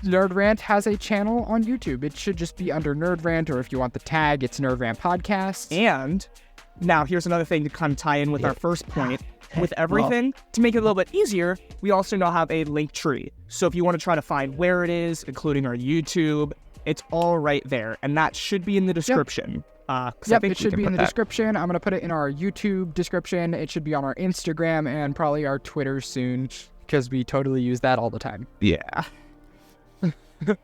Nerd Rant has a channel on YouTube. It should just be under Nerd Rant, or if you want the tag, it's Nerd Rant Podcast. And now here's another thing to kind of tie in with our first point. With everything, to make it a little bit easier, we also now have a link tree. So if you want to try to find where it is, including our YouTube, it's all right there. And that should be in the description. It should be in the description. I'm going to put it in our YouTube description. It should be on our Instagram and probably our Twitter soon, because we totally use that all the time. Yeah.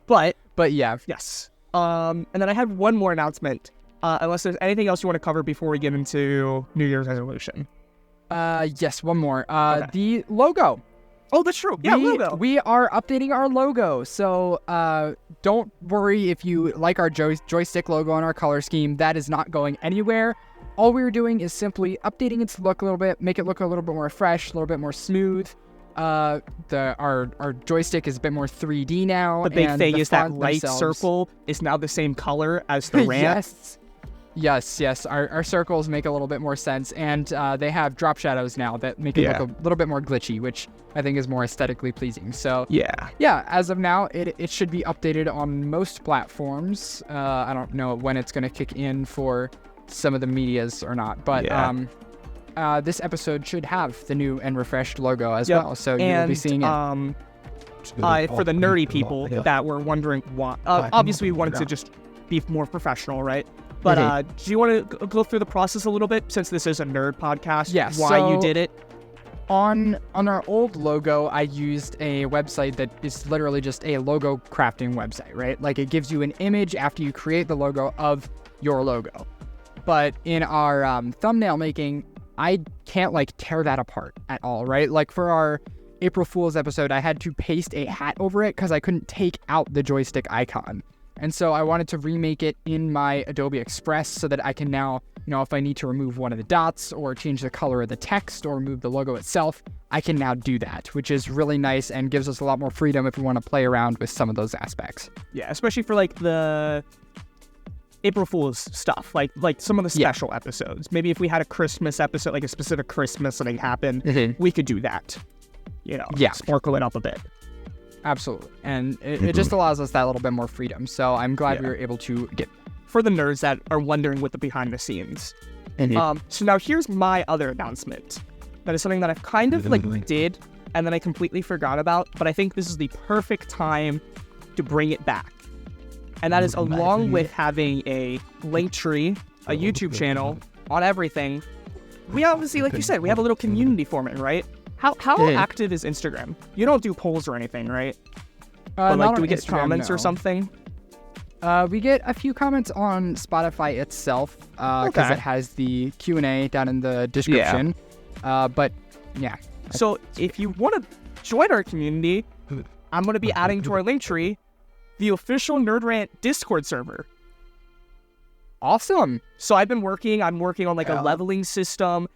but yeah. Yes. And then I had one more announcement. Unless there's anything else you want to cover before we get into New Year's resolution. Yes, one more. Okay. The logo. Oh, that's true. Yeah, logo. We are updating our logo. So don't worry if you like our joystick logo on our color scheme. That is not going anywhere. All we're doing is simply updating its look a little bit, make it look a little bit more fresh, a little bit more smooth. Our joystick is a bit more 3D now. The big thing is that right circle is now the same color as the ramp. Yes. Our circles make a little bit more sense, and they have drop shadows now that make it look a little bit more glitchy, which I think is more aesthetically pleasing. So yeah. As of now, it should be updated on most platforms. I don't know when it's going to kick in for some of the medias or not, but this episode should have the new and refreshed logo as well. So you will be seeing it. For the nerdy people that were wondering why, obviously we wanted to just be more professional, right? But do you want to go through the process a little bit, since this is a nerd podcast? Yeah. Why you did it? On our old logo, I used a website that is literally just a logo crafting website, right? Like, it gives you an image after you create the logo of your logo. But in our thumbnail making, I can't like tear that apart at all, right? Like for our April Fool's episode, I had to paste a hat over it because I couldn't take out the joystick icon. And so I wanted to remake it in my Adobe Express so that I can now, you know, if I need to remove one of the dots or change the color of the text or remove the logo itself, I can now do that, which is really nice and gives us a lot more freedom if we want to play around with some of those aspects. Yeah, especially for like the April Fool's stuff, like some of the special episodes. Maybe if we had a Christmas episode, like a specific Christmas something happened, we could do that. You know, sparkle it up a bit. Absolutely. And it just allows us that little bit more freedom. So I'm glad we were able to get... For the nerds that are wondering what the behind the scenes. So now here's my other announcement. That is something that I've kind of did and then I completely forgot about, but I think this is the perfect time to bring it back. And that is along with having a link tree, a YouTube channel, on everything. We obviously, like you said, we have a little community forming, right? How active is Instagram? You don't do polls or anything, right? But like, do we get Instagram, comments or something? We get a few comments on Spotify itself, because it has the Q&A down in the description. But yeah. So if you want to join our community, I'm going to be adding to our link tree the official Nerd Rant Discord server. Awesome. So I'm working on like a leveling system.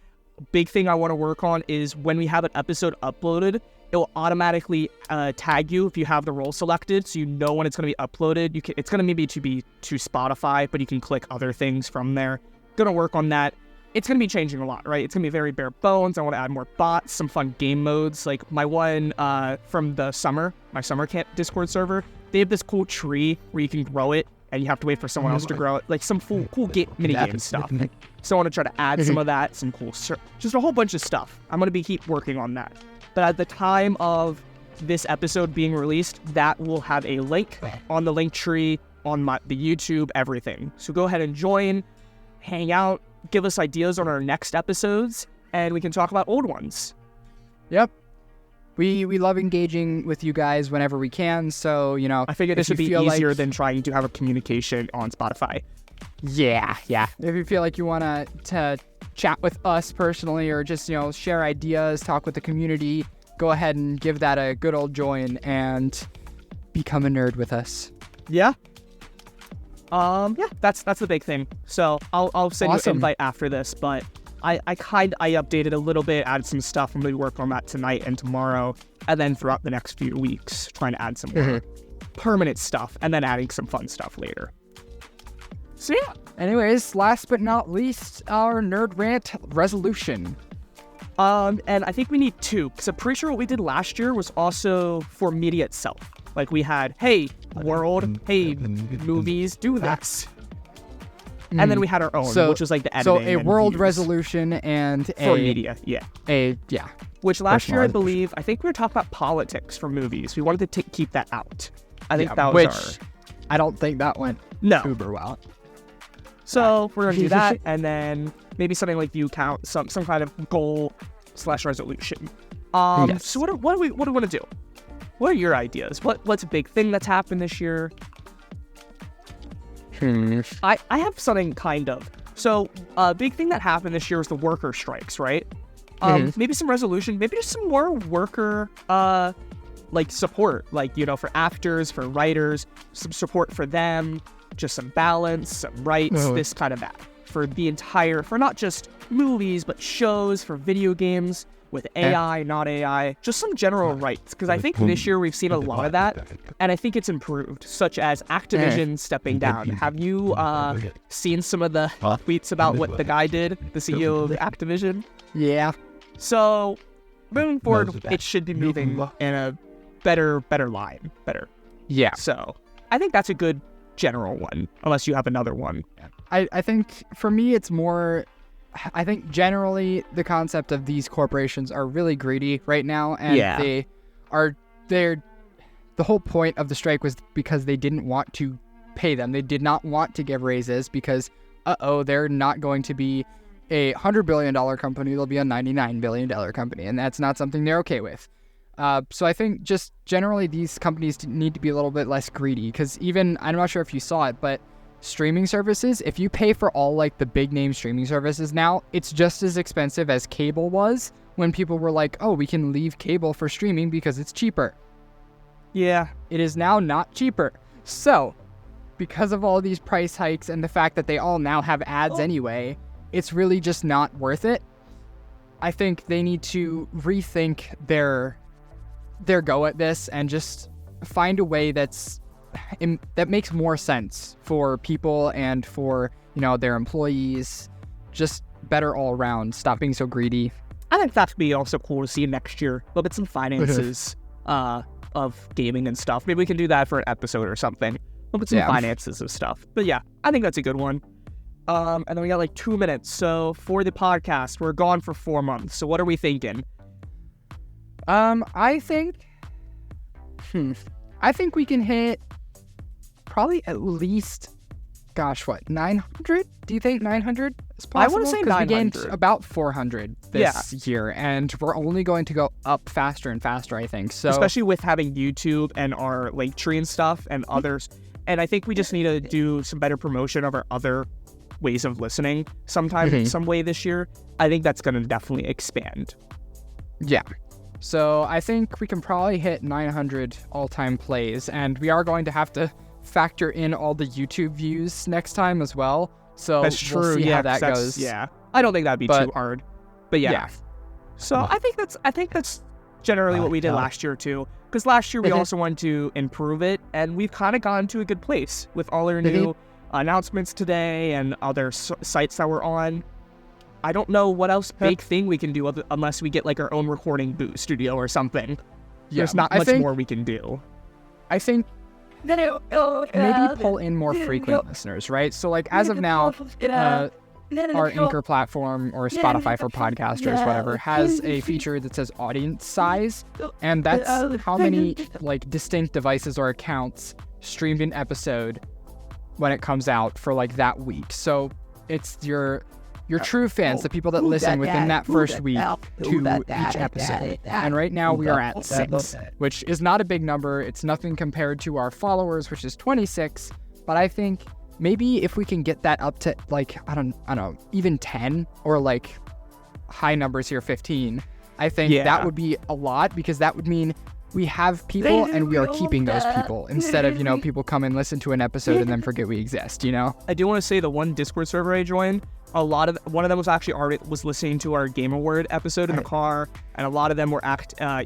Big thing I want to work on is when we have an episode uploaded, it will automatically tag you if you have the role selected, so you know when it's going to be uploaded. It's going to maybe be to Spotify, but you can click other things from there. Gonna work on that. It's going to be changing a lot, right? It's going to be very bare bones. I want to add more bots, some fun game modes. Like my one from my summer camp Discord server, they have this cool tree where you can grow it, and you have to wait for someone else to grow it. Like some cool mini game stuff. So I want to try to add some of that, some cool, just a whole bunch of stuff. I'm going to keep working on that. But at the time of this episode being released, that will have a link on the link tree, on the YouTube, everything. So go ahead and join, hang out, give us ideas on our next episodes, and we can talk about old ones. Yep. We love engaging with you guys whenever we can, so, you know... I figured this would be easier than trying to have a communication on Spotify. Yeah. If you feel like you want to chat with us personally or just, you know, share ideas, talk with the community, go ahead and give that a good old join and become a nerd with us. Yeah. Yeah, that's the big thing. So I'll send you an invite after this, but I updated a little bit, added some stuff. I'm going to work on that tonight and tomorrow, and then throughout the next few weeks, trying to add some more permanent stuff, and then adding some fun stuff later. So yeah. Anyways, last but not least, our Nerd Rant resolution. And I think we need 2, because I'm pretty sure what we did last year was also for media itself. Like we had, hey, world, hey, movies, do this. And then we had our own, which was like the editing. So a world resolution and for media, yeah. Which last year, I think we were talking about politics for movies. We wanted to keep that out. I think that was I don't think that went uber well. So we're gonna do that, and then maybe something like view count, some kind of goal / resolution. So what do we want to do? What are your ideas? What's a big thing that's happened this year? I have something kind of. So a big thing that happened this year was the worker strikes, right? Maybe some resolution, maybe just some more worker like support, like, you know, for actors, for writers, some support for them, just some balance, some rights, this kind of that. For the entire, for not just movies, but shows, for video games, with AI, not AI, just some general rights. Because I think this year we've seen a lot of that, and I think it's improved, such as Activision stepping down. Have you seen some of the tweets about what the guy did, the CEO of Activision? Yeah. So, moving forward, it should be moving in a better line. Yeah. So, I think that's a good general one, unless you have another one. I think, for me, it's more... I think generally the concept of these corporations are really greedy right now, and the whole point of the strike was because they didn't want to pay them. They did not want to give raises because, they're not going to be a $100 billion company. They'll be a $99 billion company, and that's not something they're okay with. So I think just generally these companies need to be a little bit less greedy, because even, I'm not sure if you saw it, but streaming services, if you pay for all like the big name streaming services now, it's just as expensive as cable was when people were like, oh, we can leave cable for streaming because it's cheaper. Yeah. It is now not cheaper. So, because of all these price hikes and the fact that they all now have ads anyway, it's really just not worth it. I think they need to rethink their go at this and just find a way that makes more sense for people and for, you know, their employees. Just better all around. Stop being so greedy. I think that'd be also cool to see next year. Look at some finances of gaming and stuff. Maybe we can do that for an episode or something. Look at some finances of stuff. But yeah, I think that's a good one. And then we got like 2 minutes. So for the podcast, we're gone for 4 months. So what are we thinking? I think we can hit probably at least, 900? Do you think 900 is possible? I want to say 900. We gained about 400 this year, and we're only going to go up faster and faster, I think. So, especially with having YouTube and our Linktree and stuff and others. And I think we just need to do some better promotion of our other ways of listening sometime, some way this year. I think that's going to definitely expand. Yeah. So I think we can probably hit 900 all-time plays, and we are going to have to factor in all the YouTube views next time as well. So that's true. We'll see how that goes. Yeah, I don't think that'd be too hard. But yeah. So I think that's generally what we did last year too. Because last year we also wanted to improve it, and we've kind of gotten to a good place with all our new announcements today and other sites that we're on. I don't know what else big thing we can do unless we get like our own recording studio or something. Yeah, there's not much more we can do. I think maybe pull in more frequent listeners, right? So like as of now, our Anchor platform or Spotify for podcasters, whatever, has a feature that says audience size, and that's how many like distinct devices or accounts streamed an episode when it comes out for like that week. So it's your true fans, the people that listen within that first week to each episode. And right now we are at 6, which is not a big number. It's nothing compared to our followers, which is 26. But I think maybe if we can get that up to like, I don't know, even 10 or like high numbers here, 15, I think that would be a lot, because that would mean we have people and we are keeping those people instead of, people come and listen to an episode and then forget we exist, I do want to say the one Discord server I joined, one of them was actually already listening to our Game Award episode in the car, and a lot of them were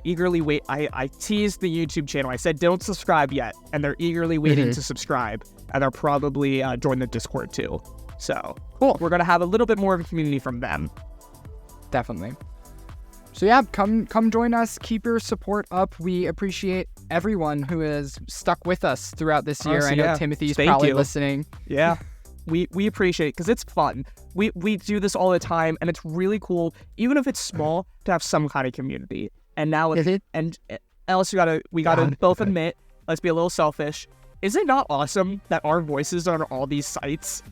eagerly wait. I teased the YouTube channel. I said, don't subscribe yet, and they're eagerly waiting to subscribe, and they're probably join the Discord too. So cool. We're gonna have a little bit more of a community from them. Definitely. So yeah, come join us. Keep your support up. We appreciate everyone who has stuck with us throughout this year. Honestly, I know Timothy's probably listening. Yeah, we appreciate it because it's fun. We do this all the time, and it's really cool, even if it's small, to have some kind of community. And now and Alice, we gotta both admit, let's be a little selfish. Is it not awesome that our voices are on all these sites?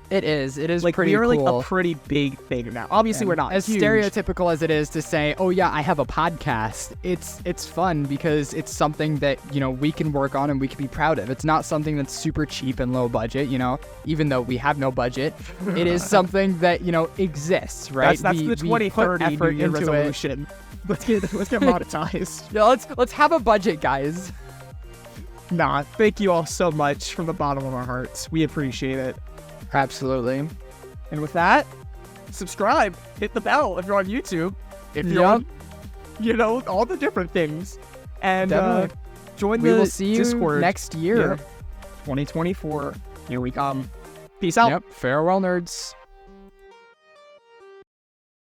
It is like, pretty cool. We are like a pretty big thing now. Obviously, we're not as huge. Stereotypical as it is to say, oh yeah, I have a podcast. It's fun because it's something that, we can work on and we can be proud of. It's not something that's super cheap and low budget, even though we have no budget. It is something that, exists, right? That's the 2030 New Year resolution. Let's get monetized. Yeah, let's have a budget, guys. Nah, thank you all so much from the bottom of our hearts. We appreciate it. Absolutely. And with that, subscribe, hit the bell if you're on YouTube, if you're on, all the different things, and join the Discord. We will see you next year. 2024. Here we come. Peace out. Farewell, nerds.